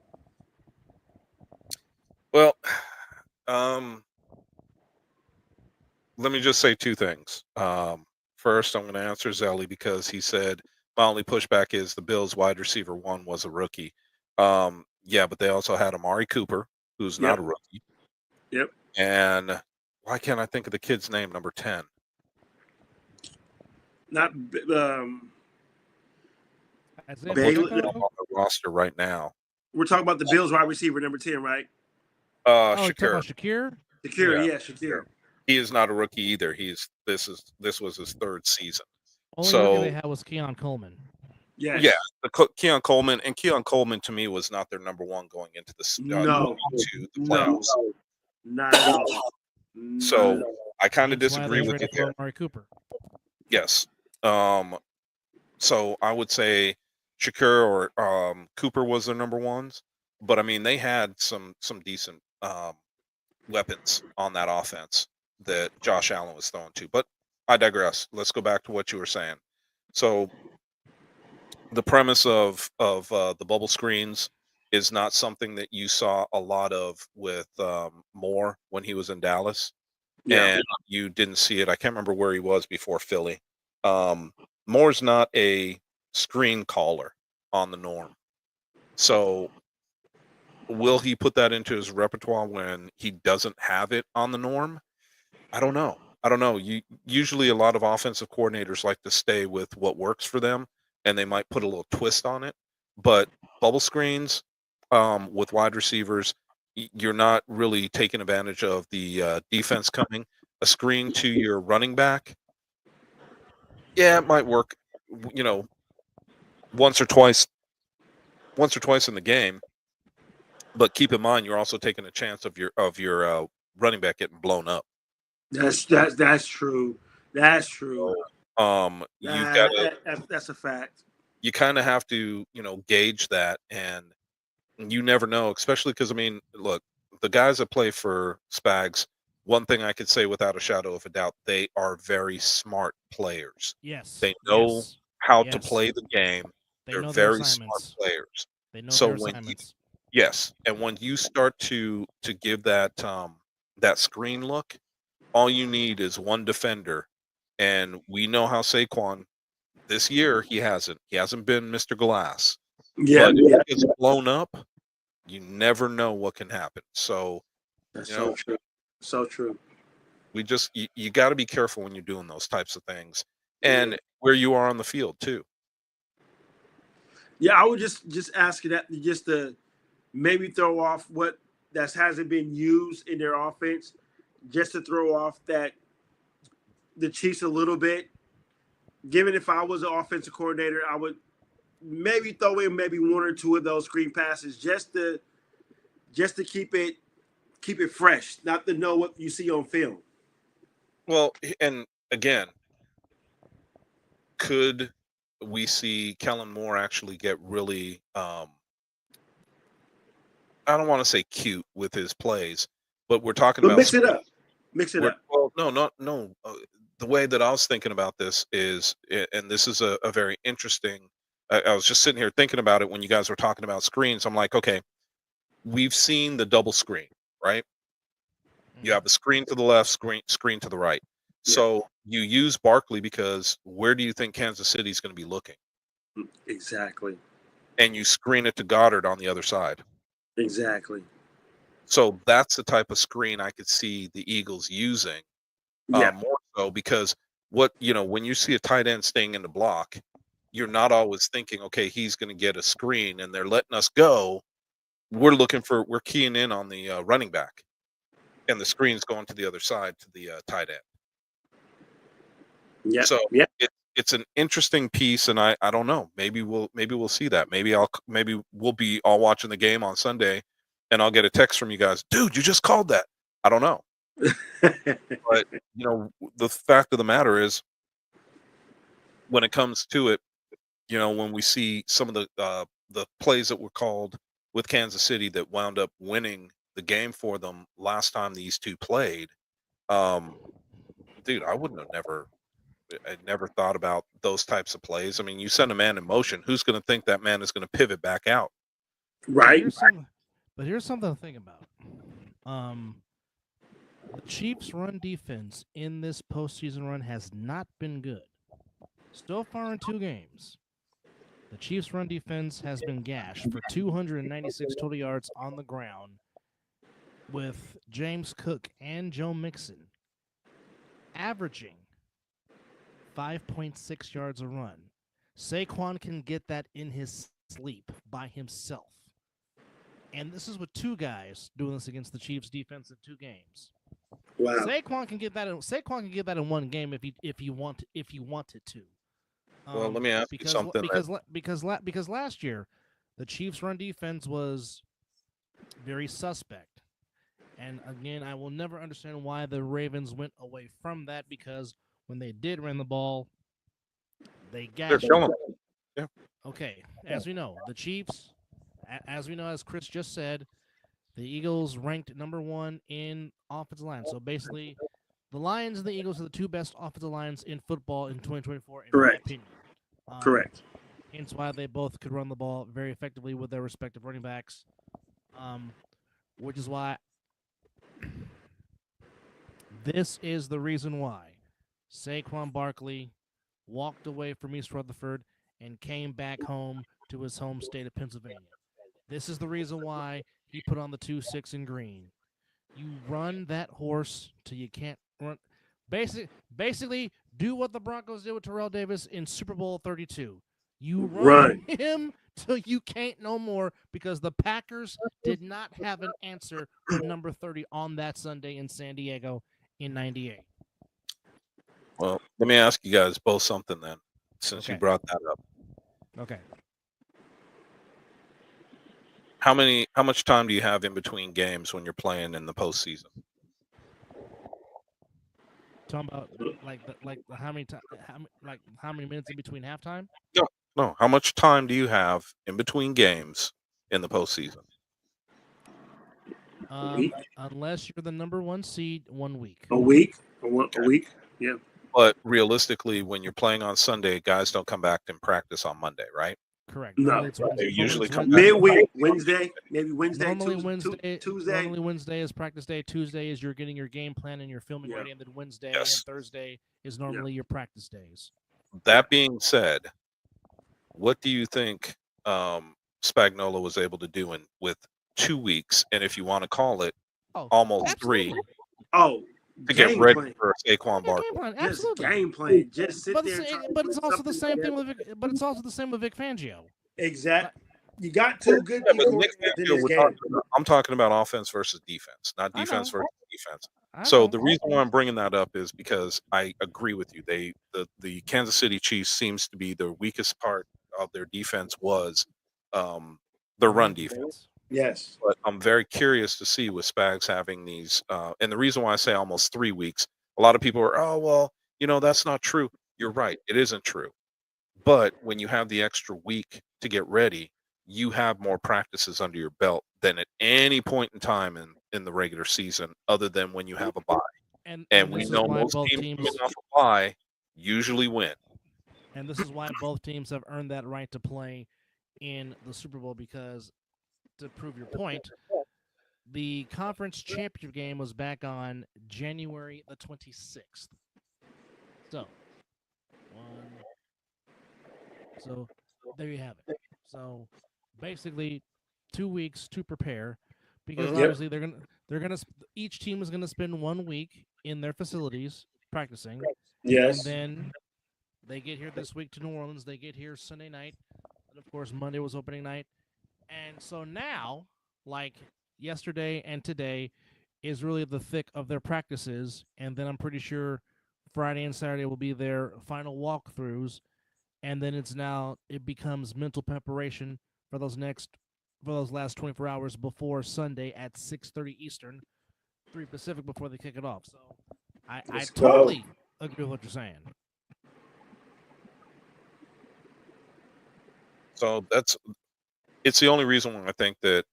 Well, let me just say two things. First, I'm going to answer Zelly because he said my only pushback is the Bills wide receiver one was a rookie. Yeah, but they also had Amari Cooper, who's not a rookie. Yep. And why can't I think of the kid's name, number 10? Not Bailey on the roster right now. We're talking about the Bills wide receiver number 10, right? Shakir. Shakir? Shakir. He is not a rookie either. This was his third season. Only rookie they had was Keon Coleman. Yes. Yeah, Keon Coleman, and Keon Coleman to me was not their number one going into the playoffs. Not at all. So I kind of disagree with you there. Amari Cooper. Yes. So I would say Shakir or Cooper was their number ones, but I mean they had some decent weapons on that offense that Josh Allen was throwing to. But I digress. Let's go back to what you were saying. So the premise of the bubble screens is not something that you saw a lot of with Moore when he was in Dallas. And you didn't see it. I can't remember where he was before Philly. Moore's not a screen caller on the norm. So will he put that into his repertoire when he doesn't have it on the norm? I don't know. Usually a lot of offensive coordinators like to stay with what works for them, and they might put a little twist on it. But bubble screens with wide receivers, you're not really taking advantage of the defense coming. A screen to your running back, yeah, it might work, once or twice in the game. But keep in mind, you're also taking a chance of your running back getting blown up. That's true. That's true. That's a fact. You kind of have to, gauge that, and you never know, especially because, I mean, look, the guys that play for Spags, one thing I could say without a shadow of a doubt, they are very smart players. Yes. They know how to play the game. They're very smart players. They know their assignments. Yes, and when you start to give that screen look, all you need is one defender, and we know how Saquon this year he hasn't been Mr. Glass. Yeah, but if he gets blown up, you never know what can happen. So that's so true. So true. We just you got to be careful when you're doing those types of things, and where you are on the field too. Yeah, I would just ask you that just to maybe throw off what that hasn't been used in their offense, just to throw off that the Chiefs a little bit. Given if I was an offensive coordinator, I would maybe throw in maybe one or two of those screen passes just to keep it fresh, not to know what you see on film. Well, and again, could we see Kellen Moore actually get really I don't want to say cute with his plays, but we're talking about mix it up. Well, no. The way that I was thinking about this is, and this is a very interesting. I was just sitting here thinking about it when you guys were talking about screens. I'm like, okay, we've seen the double screen, right? You have the screen to the left, screen to the right. Yeah. So you use Barkley because where do you think Kansas City is going to be looking? Exactly. And you screen it to Goddard on the other side. Exactly. So that's the type of screen I could see the Eagles using Yeah. More so because when you see a tight end staying in the block, you're not always thinking, okay, he's going to get a screen and they're letting us go. We're keying in on the running back, and the screen's going to the other side to the tight end. Yeah. So Yeah. it's an interesting piece, and I don't know. Maybe we'll see that. Maybe we'll be all watching the game on Sunday, and I'll get a text from you guys, dude. You just called that. I don't know, but the fact of the matter is, when it comes to it, when we see some of the plays that were called with Kansas City that wound up winning the game for them last time these two played, dude, I never thought about those types of plays. I mean, you send a man in motion, who's going to think that man is going to pivot back out? Right. But here's something to think about. The Chiefs' run defense in this postseason run has not been good. So far in 2 games, the Chiefs' run defense has been gashed for 296 total yards on the ground, with James Cook and Joe Mixon averaging 5.6 yards a run. Saquon can get that in his sleep by himself. And this is with 2 guys doing this against the Chiefs defense in 2 games. Wow. Saquon can get that in 1 game if he wanted to. Well, let me ask you something. Because last year, the Chiefs' run defense was very suspect. And again, I will never understand why the Ravens went away from that, because when they did run the ball, they They're gashed. killing it. Yeah. Okay, as we know, the Chiefs, as Chris just said, the Eagles ranked number 1 in offensive line. So basically, the Lions and the Eagles are the 2 best offensive lines in football in 2024, in my opinion. Correct. Hence why they both could run the ball very effectively with their respective running backs. Which is why this is the reason why Saquon Barkley walked away from East Rutherford and came back home to his home state of Pennsylvania. This is the reason why he put on the 2-6 in green. You run that horse till you can't run. Basically, do what the Broncos did with Terrell Davis in Super Bowl 32. You run him till you can't no more, because the Packers did not have an answer for number 30 on that Sunday in San Diego in '98. Well, let me ask you guys both something then, since you brought that up. Okay. How much time do you have in between games when you're playing in the postseason? Talking about how many minutes in between halftime? No. How much time do you have in between games in the postseason? Unless you're the number 1 seed, 1 week. A week? A week? Yeah. But realistically, when you're playing on Sunday, guys don't come back and practice on Monday, right? Correct. No. They usually come back midweek, Wednesday, maybe Wednesday, Tuesday. Tuesday. Normally Wednesday is practice day. Tuesday is you're getting your game plan and you're filming ready, and then Wednesday and Thursday is normally your practice days. That being said, what do you think Spagnuolo was able to do with 2 weeks, and if you want to call it, almost absolutely. 3? To Game get ready plan. for Saquon Barkley. Absolutely. Just game plan. Just sit there. But it's also the same thing with Vic, but it's also the same with Vic Fangio. Exactly. You got 2 good people in this game. I'm talking about offense versus defense, not defense versus defense. So the reason why I'm bringing that up is because I agree with you. The Kansas City Chiefs seems to be the weakest part of their defense was their run defense. Yes. But I'm very curious to see with Spags having these, and the reason why I say almost 3 weeks, a lot of people are, oh, well, that's not true. You're right. It isn't true. But when you have the extra week to get ready, you have more practices under your belt than at any point in time in the regular season, other than when you have a bye. And we know most teams coming off a bye usually win. And this is why both teams have earned that right to play in the Super Bowl, because, to prove your point, the conference championship game was back on January the 26th. So there you have it. So basically 2 weeks to prepare, because obviously each team is gonna spend 1 week in their facilities practicing. Yes. And then they get here this week to New Orleans. They get here Sunday night. And, of course, Monday was opening night. And so now, like yesterday and today, is really the thick of their practices. And then I'm pretty sure Friday and Saturday will be their final walkthroughs. And then it becomes mental preparation for those last 24 hours before Sunday at 6:30 Eastern, 3 Pacific before they kick it off. So I Let's totally go. agree with what you're saying. So it's the only reason why I think that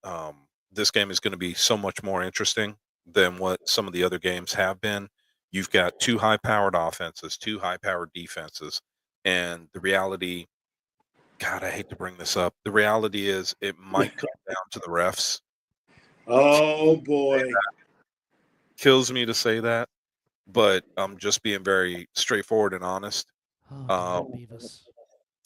this game is going to be so much more interesting than what some of the other games have been. You've got two high-powered offenses, two high-powered defenses, and the reality, God, I hate to bring this up. The reality is it might come down to the refs. Oh boy. Kills me to say that, but I'm just being very straightforward and honest. Oh, damn Beavis.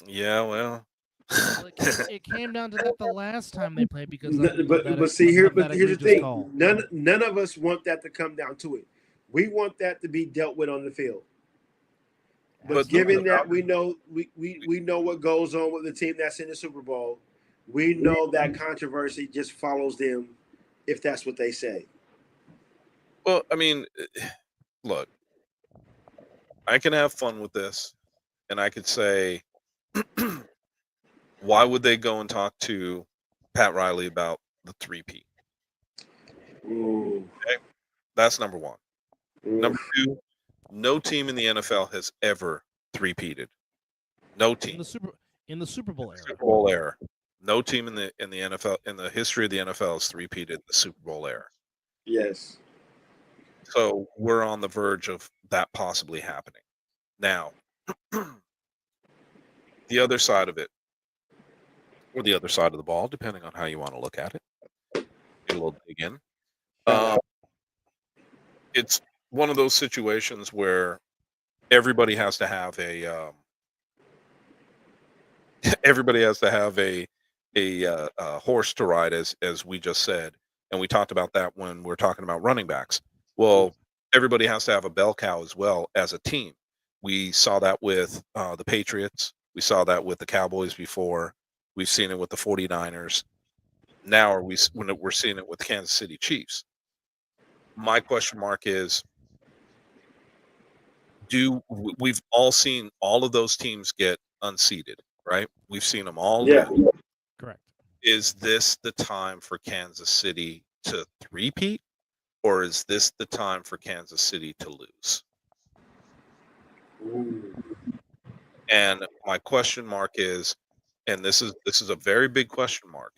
Yeah, well, Well, it came down to that the last time they played because But see here, but here's the thing. Call. None of us want that to come down to it. We want that to be dealt with on the field. But given that we know what goes on with the team that's in the Super Bowl, we know that controversy just follows them if that's what they say. well, I mean, look, I can have fun with this, and I could say, why would they go and talk to Pat Riley about the 3P? Okay? That's number one. Number two, no team in the NFL has ever 3-peated. No team. In the Super Bowl era. Super Bowl era. No team in the NFL in the history of the NFL has 3-peated the Super Bowl era. Yes. So we're on the verge of that possibly happening. Now, the other side of it, or the other side of the ball, depending on how you want to look at it, get a little dig in. It's one of those situations where everybody has to have a horse to ride, as we just said, and we talked about that when we're talking about running backs. Well, everybody has to have a bell cow as well as a team. We saw that with the Patriots. We saw that with the Cowboys before. We've seen it with the 49ers. Now we're seeing it with the Kansas City Chiefs. My question mark is, we've all seen all of those teams get unseated, right? We've seen them all. Yeah. Lose. Correct. Is this the time for Kansas City to three-peat, or is this the time for Kansas City to lose? And my question mark is, and this is a very big question mark.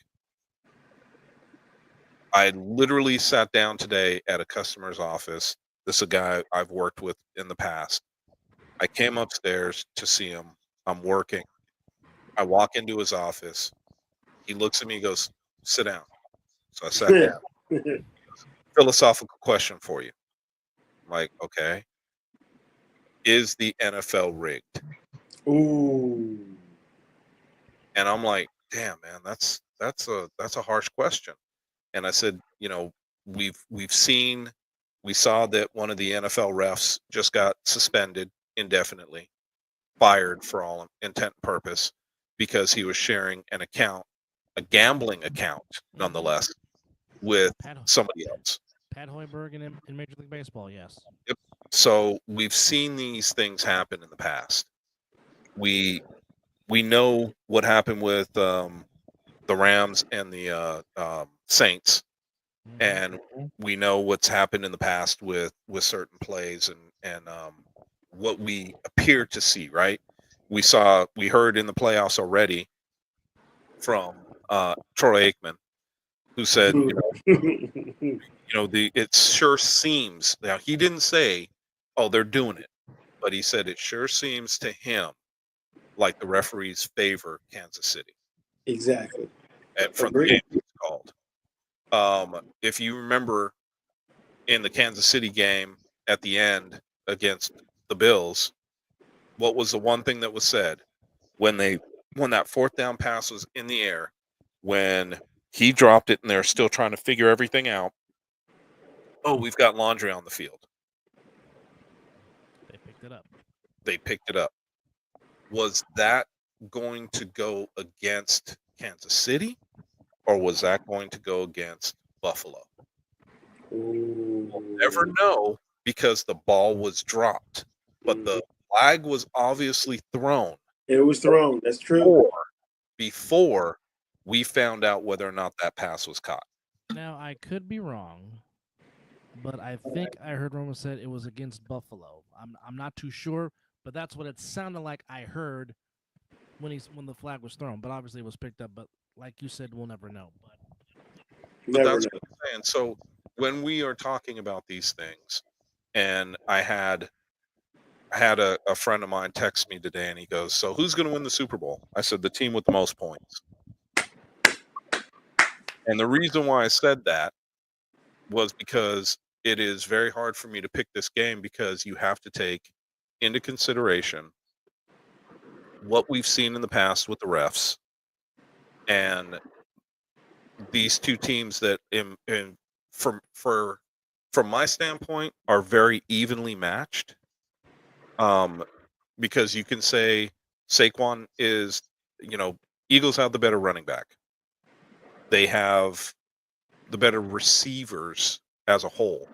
I literally sat down today at a customer's office. This is a guy I've worked with in the past. I came upstairs to see him. I'm working. I walk into his office. He looks at me and goes, "Sit down." So I sat down. Philosophical question for you. I'm like, okay. Is the NFL rigged? Ooh. And I'm like, damn, man, that's a harsh question. And I said, we saw that one of the NFL refs just got suspended indefinitely, fired for all intent and purpose, because he was sharing an account, a gambling account, nonetheless, with somebody else. Pat Hoiberg in Major League Baseball, yes. Yep. So we've seen these things happen in the past. We know what happened with the Rams and the Saints, and we know what's happened in the past with certain plays and what we appear to see. Right? We heard in the playoffs already from Troy Aikman, who said, it sure seems. Now, he didn't say, "Oh, they're doing it," but he said it sure seems to him like the referees favor Kansas City. Exactly. And from the game it's called. If you remember in the Kansas City game at the end against the Bills, what was the one thing that was said when that fourth down pass was in the air, when he dropped it and they're still trying to figure everything out? Oh, we've got laundry on the field. they picked it up. Was that going to go against Kansas City, or was that going to go against Buffalo? We'll never know because the ball was dropped, but the flag was obviously thrown. It was thrown. That's true. Before we found out whether or not that pass was caught. Now, I could be wrong, but I think I heard Roman said it was against Buffalo. I'm not too sure, but that's what it sounded like I heard when the flag was thrown. But obviously it was picked up. But like you said, we'll never know. But Never that's know. what I'm saying. So when we are talking about these things, and I had a friend of mine text me today, and he goes, "So who's going to win the Super Bowl?" I said, "The team with the most points." And the reason why I said that was because it is very hard for me to pick this game because you have to take into consideration what we've seen in the past with the refs and these two teams that from my standpoint are very evenly matched. Because you can say Saquon is, Eagles have the better running back. They have the better receivers as a whole.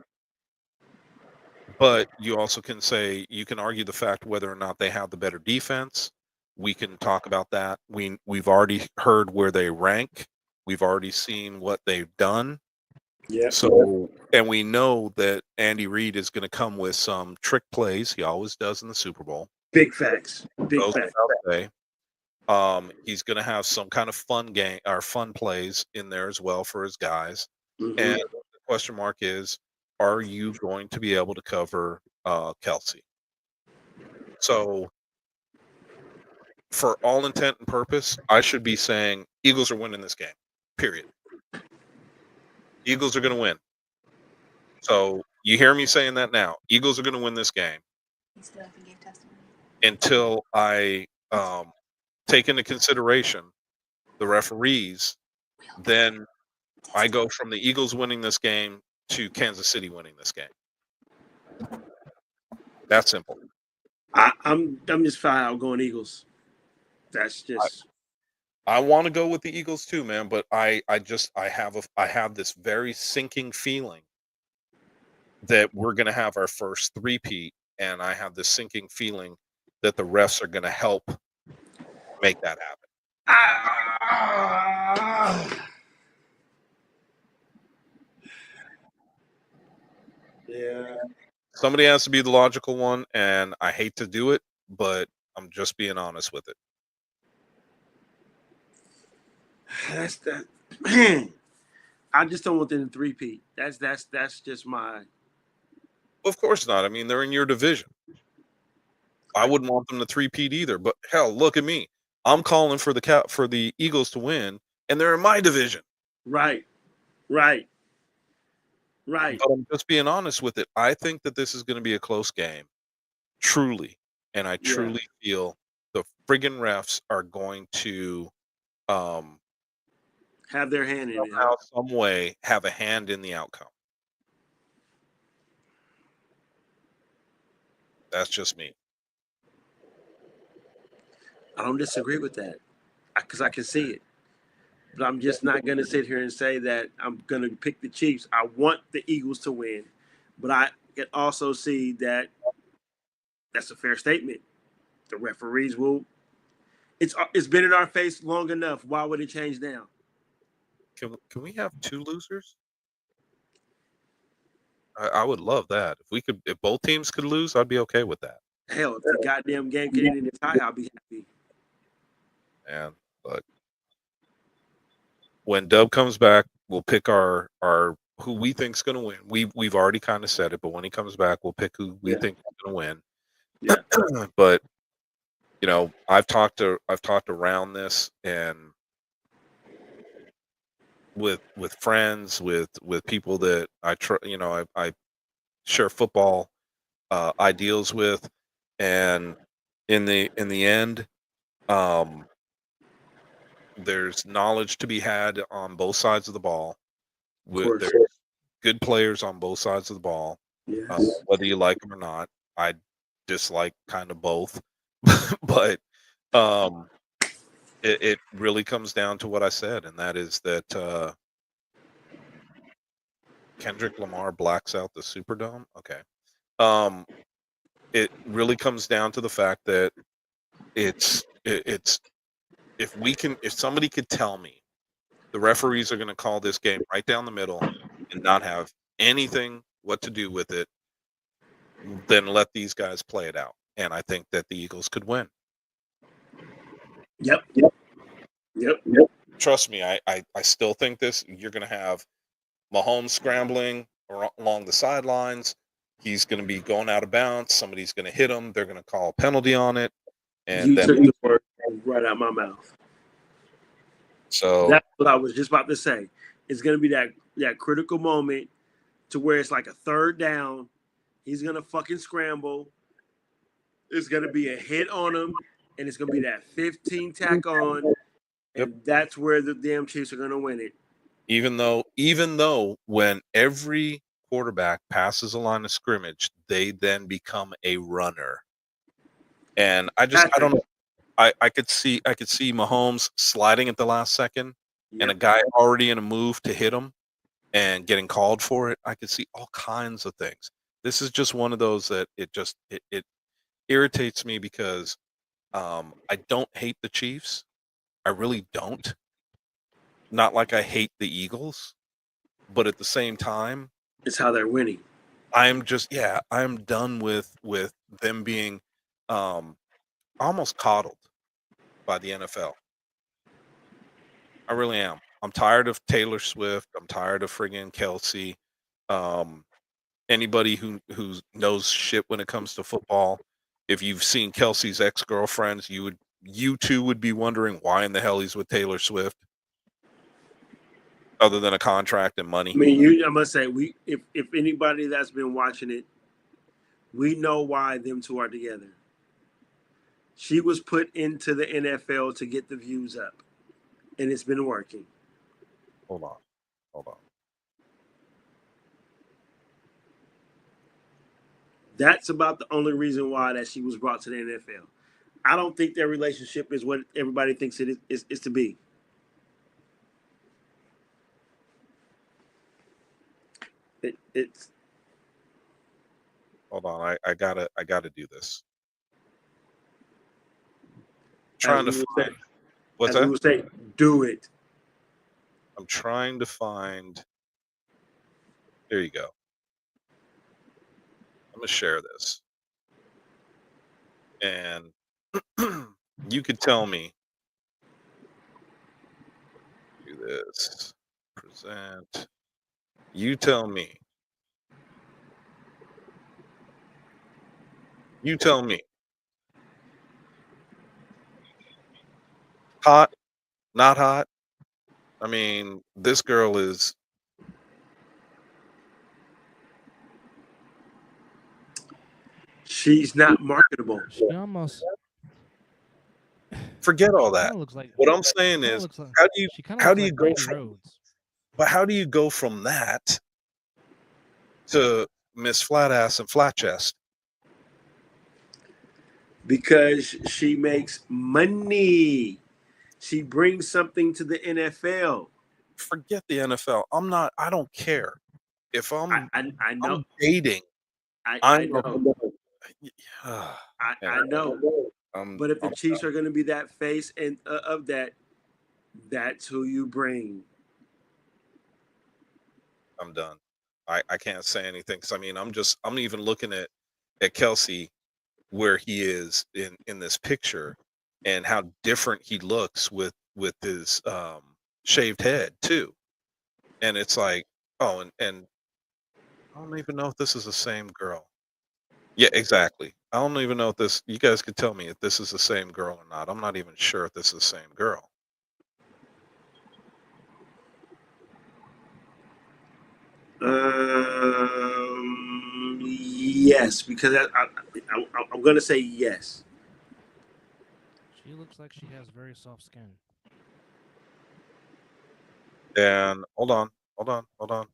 But you also can say, you can argue the fact whether or not they have the better defense. We can talk about that. We've already heard where they rank. We've already seen what they've done. Yeah. So, and we know that Andy Reid is going to come with some trick plays. He always does in the Super Bowl. Big facts. Big facts. He's going to have some kind of fun game or fun plays in there as well for his guys. Mhm. And the question mark is, are you going to be able to cover Kelsey? So, for all intent and purpose, I should be saying Eagles are winning this game. Period. Eagles are going to win. So you hear me saying that now. Eagles are going to win this game. Until I take into consideration the referees, then I go from the Eagles winning this game to Kansas City winning this game. That's simple. I'm just fine out going Eagles. That's just. I want to go with the Eagles too, man. But I have this very sinking feeling that we're going to have our first three-peat, and I have this sinking feeling that the refs are going to help make that happen. Yeah. Somebody has to be the logical one, and I hate to do it, but I'm just being honest with it. That's that, man. I just don't want them to three-peat. That's just my. Of course not. I mean, they're in your division. I wouldn't want them to three-peat either. But hell, look at me. I'm calling for the Eagles to win, and they're in my division. Right. But I'm just being honest with it. I think that this is going to be a close game, truly, and I truly feel the friggin' refs are going to have their hand in it. Some way, have a hand in the outcome. That's just me. I don't disagree with that because I can see it. But I'm just not going to sit here and say that I'm going to pick the Chiefs. I want the Eagles to win, but I can also see that that's a fair statement. The referees will. It's been in our face long enough. Why would it change now? Can we have two losers? I would love that. If both teams could lose, I'd be okay with that. Hell, if the goddamn game could end in a tie, I'll be happy. And but when Dub comes back, we'll pick our who we think's going to win. We've already kind of said it, but when he comes back, we'll pick who we think is going to win. Yeah. But I've talked around this and with friends, with people that I share football ideals with, and in the end, there's knowledge to be had on both sides of the ball. There's good players on both sides of the ball, whether you like them or not. dislike kind of both, but it really comes down to what I said, and that is that Kendrick Lamar blacks out the Superdome. Okay. It really comes down to the fact that it's if somebody could tell me the referees are going to call this game right down the middle and not have anything what to do with it, then let these guys play it out. And I think that the Eagles could win. Yep. Trust me, I still think you're going to have Mahomes scrambling along the sidelines. He's going to be going out of bounds. Somebody's going to hit him. They're going to call a penalty on it. And You then, took the word right out of my mouth. so That's what I was just about to say. It's going to be that critical moment to where it's like a third down. He's going to fucking scramble. It's going to be a hit on him, and it's going to be that 15 tack on, and that's where the damn Chiefs are going to win it. even though when every quarterback passes a line of scrimmage, they then become a runner. And I don't know. I could see Mahomes sliding at the last second, and a guy already in a move to hit him and getting called for it. I could see all kinds of things. This is just one of those that it irritates me because I don't hate the Chiefs. I really don't. Not like I hate the Eagles, but at the same time, it's how they're winning. I'm done with them being almost coddled by the NFL. I really am. I'm tired of Taylor Swift. I'm tired of friggin' Kelsey. Anybody who knows shit when it comes to football, if you've seen Kelsey's ex-girlfriends, you too would be wondering why in the hell he's with Taylor Swift, other than a contract and money. I mean, I must say, if anybody that's been watching it, we know why them two are together. She was put into the NFL to get the views up, and it's been working. Hold on. That's about the only reason why that she was brought to the NFL. I don't think their relationship is what everybody thinks it is to be. It's. Hold on, I gotta do this. Trying to find. What's that? We would say, do it. I'm trying to find. There you go. I'm gonna share this, and you could tell me. Do this. Present. You tell me. You tell me. Hot? Not hot? I mean, this girl is. She's not marketable. She almost. Forget all that. Looks like, what I'm saying is, like, how do you go from? But how do you go from that to Miss Flat Ass and Flat Chest? Because she makes money. She brings something to the NFL. Forget the NFL. I don't care. If I know. I'm dating. I know. I know. But if the Chiefs are going to be that face and of that, that's who you bring. I'm done. I can't say anything because I'm even looking at Kelsey where he is in this picture and how different he looks with his shaved head too. And it's like, oh, and I don't even know if this is the same girl. Yeah, exactly. I don't even know if you guys could tell me if this is the same girl or not. I'm not even sure if this is the same girl. Yes, because I'm going to say yes. She looks like she has very soft skin. And hold on.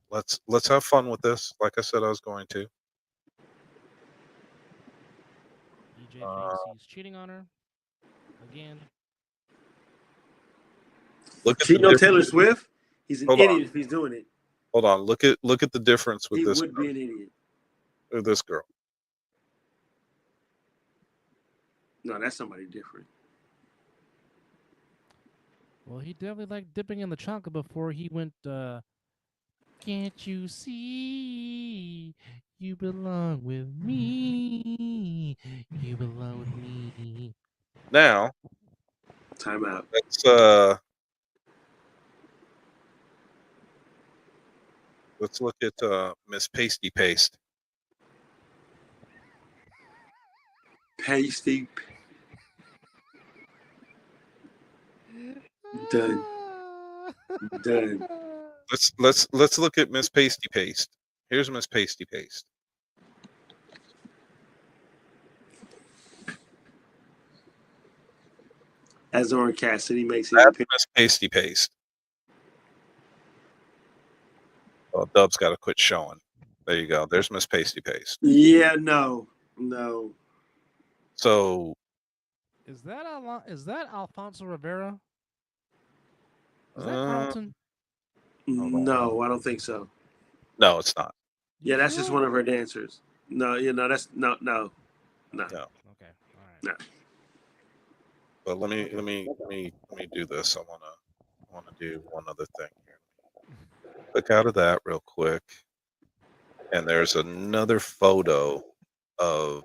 Let's have fun with this. Like I said, I was going to. he thinks he's cheating on her again. Look at the Cheating on difference. Taylor Swift? He's an Hold idiot on. if he's doing it. Hold on. Look at the difference with He this would be an idiot. with this girl. No, that's somebody different. Well, he definitely liked dipping in the chocolate before he went. Can't you see you belong with me? You belong with me. Now, Time out. let's look at Miss Pasty Paste. Pasty. Done. Done. Let's look at Miss Pasty Paste. Here's Miss Pasty Paste. As Orange Cassidy makes it. That's Miss Pasty Paste. Well, Dub's got to quit showing. There you go. There's Miss Pasty Paste. Yeah, no. So Is that Alfonso Rivera? Is that Carlton? No, I don't think so. No, it's not. Yeah, that's just one of her dancers. No, that's no. Okay, all right. No. But let me do this. I wanna do one other thing here. Click out of that real quick. And there's another photo of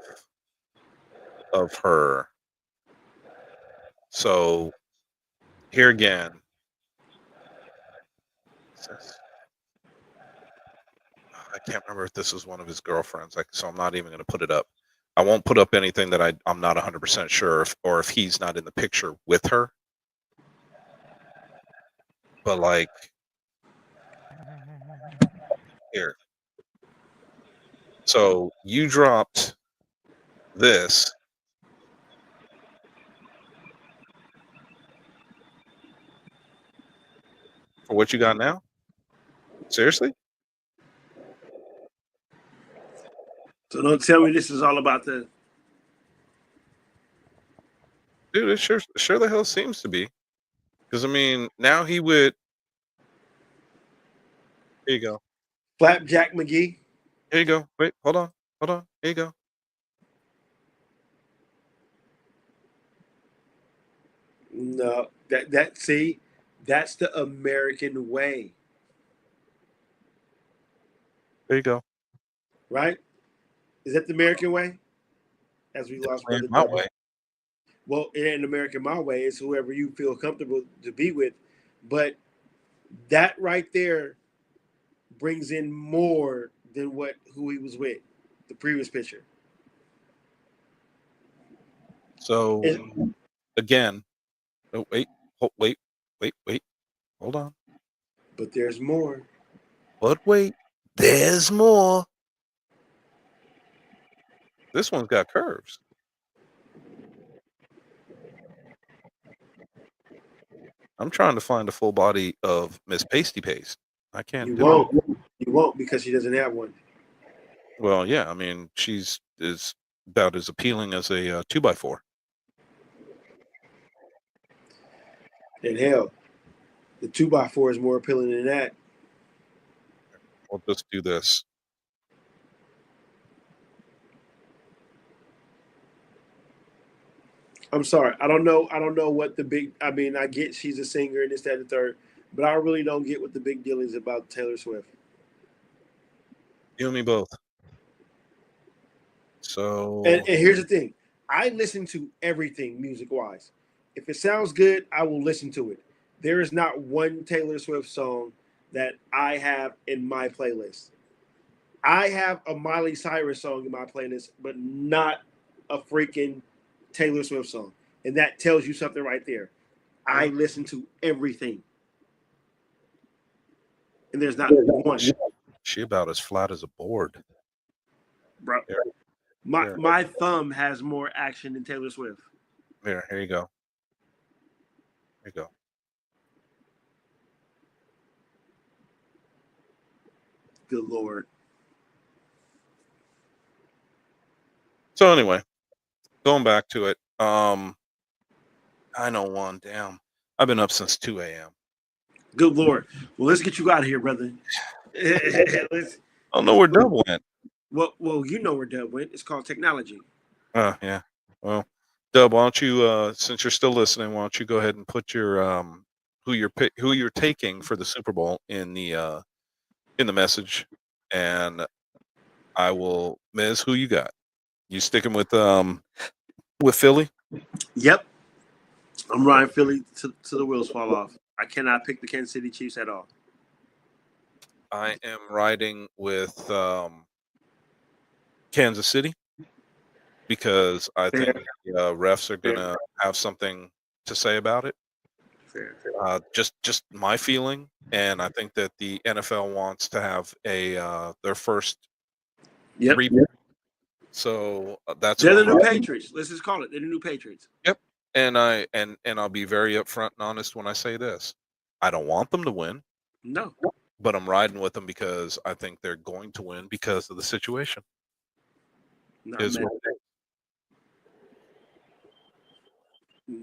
her. So here again. I can't remember if this was one of his girlfriends, so I'm not even going to put it up. I won't put up anything that I'm not 100% sure or if he's not in the picture with her. But like here. So you dropped this. For what you got now? Seriously? So don't tell me this is all about the. Dude, it sure the hell seems to be. Because I mean, now he would. Here you go. Flapjack McGee. Here you go. Wait, hold on. Here you go. No, that's the American way, There you go. right? Is that the American way? As we lost brother. My way. Well, it ain't American my way. It's whoever you feel comfortable to be with, but that right there brings in more than who he was with, the previous picture. So again, wait, hold on. But there's more. But wait, there's more. This one's got curves. I'm trying to find a full body of Miss Pasty Paste. I can't do it. You won't because she doesn't have one. Well, yeah, I mean, she's is about as appealing as a 2x4. And hell, the 2x4 is more appealing than that. We'll just do this. I'm sorry. I don't know what the big. I mean, I get she's a singer and this, that, and the third, but I really don't get what the big deal is about Taylor Swift. You and me both. So. And here's the thing: I listen to everything music-wise. If it sounds good, I will listen to it. There is not one Taylor Swift song that I have in my playlist. I have a Miley Cyrus song in my playlist, but not a freaking Taylor Swift song. And that tells you something right there. I listen to everything. And there's not one. She about as flat as a board. Bro. My thumb has more action than Taylor Swift. Here you go. Here you go. Good Lord. So anyway, going back to it. I know one. Damn, I've been up since 2 a.m. Good Lord. Well, let's get you out of here, brother. Let's, I don't know where Dub went. well, you know where Dub went. It's called technology. Yeah. Well, Dub, why don't you, since you're still listening, why don't you go ahead and put your who you're taking for the Super Bowl in the message, and I will. Miz, who you got? You sticking with Philly? Yep. I'm riding Philly to the wheels fall off. I cannot pick the Kansas City Chiefs at all. I am riding with Kansas City because I Fair. think the refs are going to have something to say about it. Fair. Just my feeling, and I think that the NFL wants to have their first three. So that's they're the new Patriots. Let's just call it. They're the new Patriots. Yep. And I'll be very upfront and honest when I say this. I don't want them to win. No. But I'm riding with them because I think they're going to win because of the situation.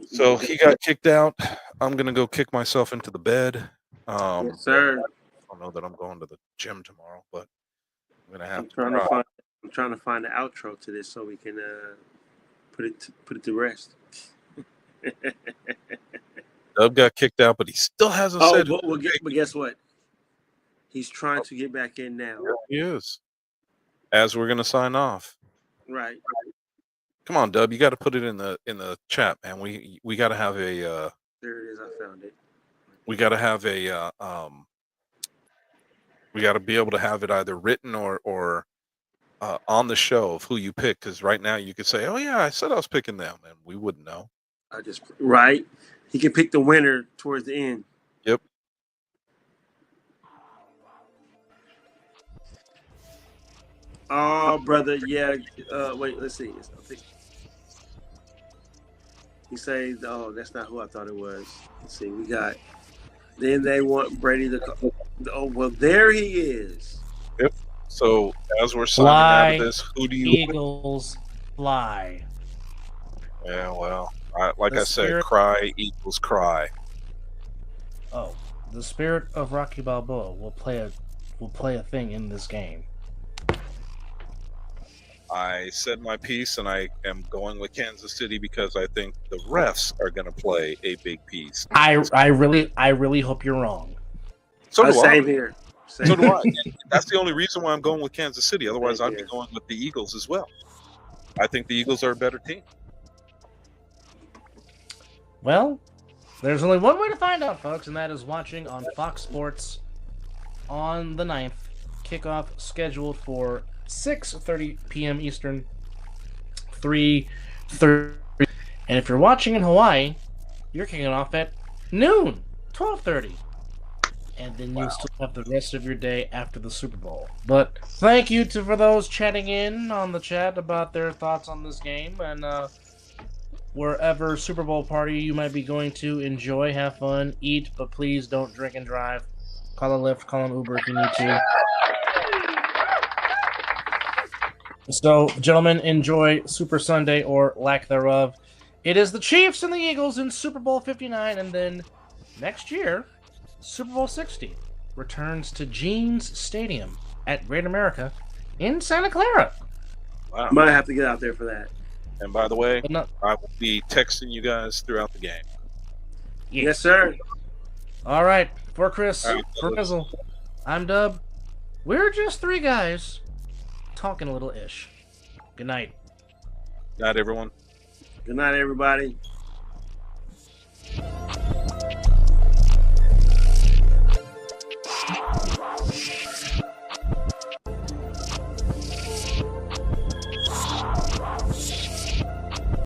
So he got kicked out. I'm gonna go kick myself into the bed. Yes, sir. I don't know that I'm going to the gym tomorrow, but I'm gonna have I'm trying to find the outro to this so we can put it to rest. Dub got kicked out, but he still hasn't said. But guess what? He's trying to get back in now. He is. As we're gonna sign off. Right. Come on, Dub. You got to put it in the chat, man. We got to have a. There it is. I found it. We got to have a. We got to be able to have it either written or on the show of who you pick. Because right now you could say, "Oh yeah, I said I was picking them," and we wouldn't know. Right. He can pick the winner towards the end. Yep. Oh, brother, yeah. Wait, let's see. He say, "Oh, that's not who I thought it was." Let's see. We got. Then they want Brady to. Oh, well, there he is. Yep. So as we're signing out of this, who do you? Eagles fly. Yeah, well, I said, cry equals cry. Oh, the spirit of Rocky Balboa will play a thing in this game. I said my piece, and I am going with Kansas City because I think the refs are going to play a big piece. I really hope you're wrong. So do same here. So do I. And that's the only reason why I'm going with Kansas City. Otherwise, I'd be going with the Eagles as well. I think the Eagles are a better team. Well, there's only one way to find out, folks, and that is watching on Fox Sports on the 9th. Kickoff scheduled for 6:30 p.m. Eastern, 3:30. And if you're watching in Hawaii, you're kicking off at noon, 12:30. And then you'll still have the rest of your day after the Super Bowl. But thank you for those chatting in on the chat about their thoughts on this game. And wherever Super Bowl party you might be going to, enjoy, have fun, eat, but please don't drink and drive. Call a Lyft, call an Uber if you need to. So, gentlemen, enjoy Super Sunday or lack thereof. It is the Chiefs and the Eagles in Super Bowl 59, and then next year, Super Bowl 60 returns to Jeans Stadium at Great America in Santa Clara. Wow. Might have to get out there for that. And by the way, I will be texting you guys throughout the game. Yes, sir. All right. For Chris, for Mizzle, I'm Dub. We're just three guys talking a little ish. Good night. Good night, everyone. Good night, everybody.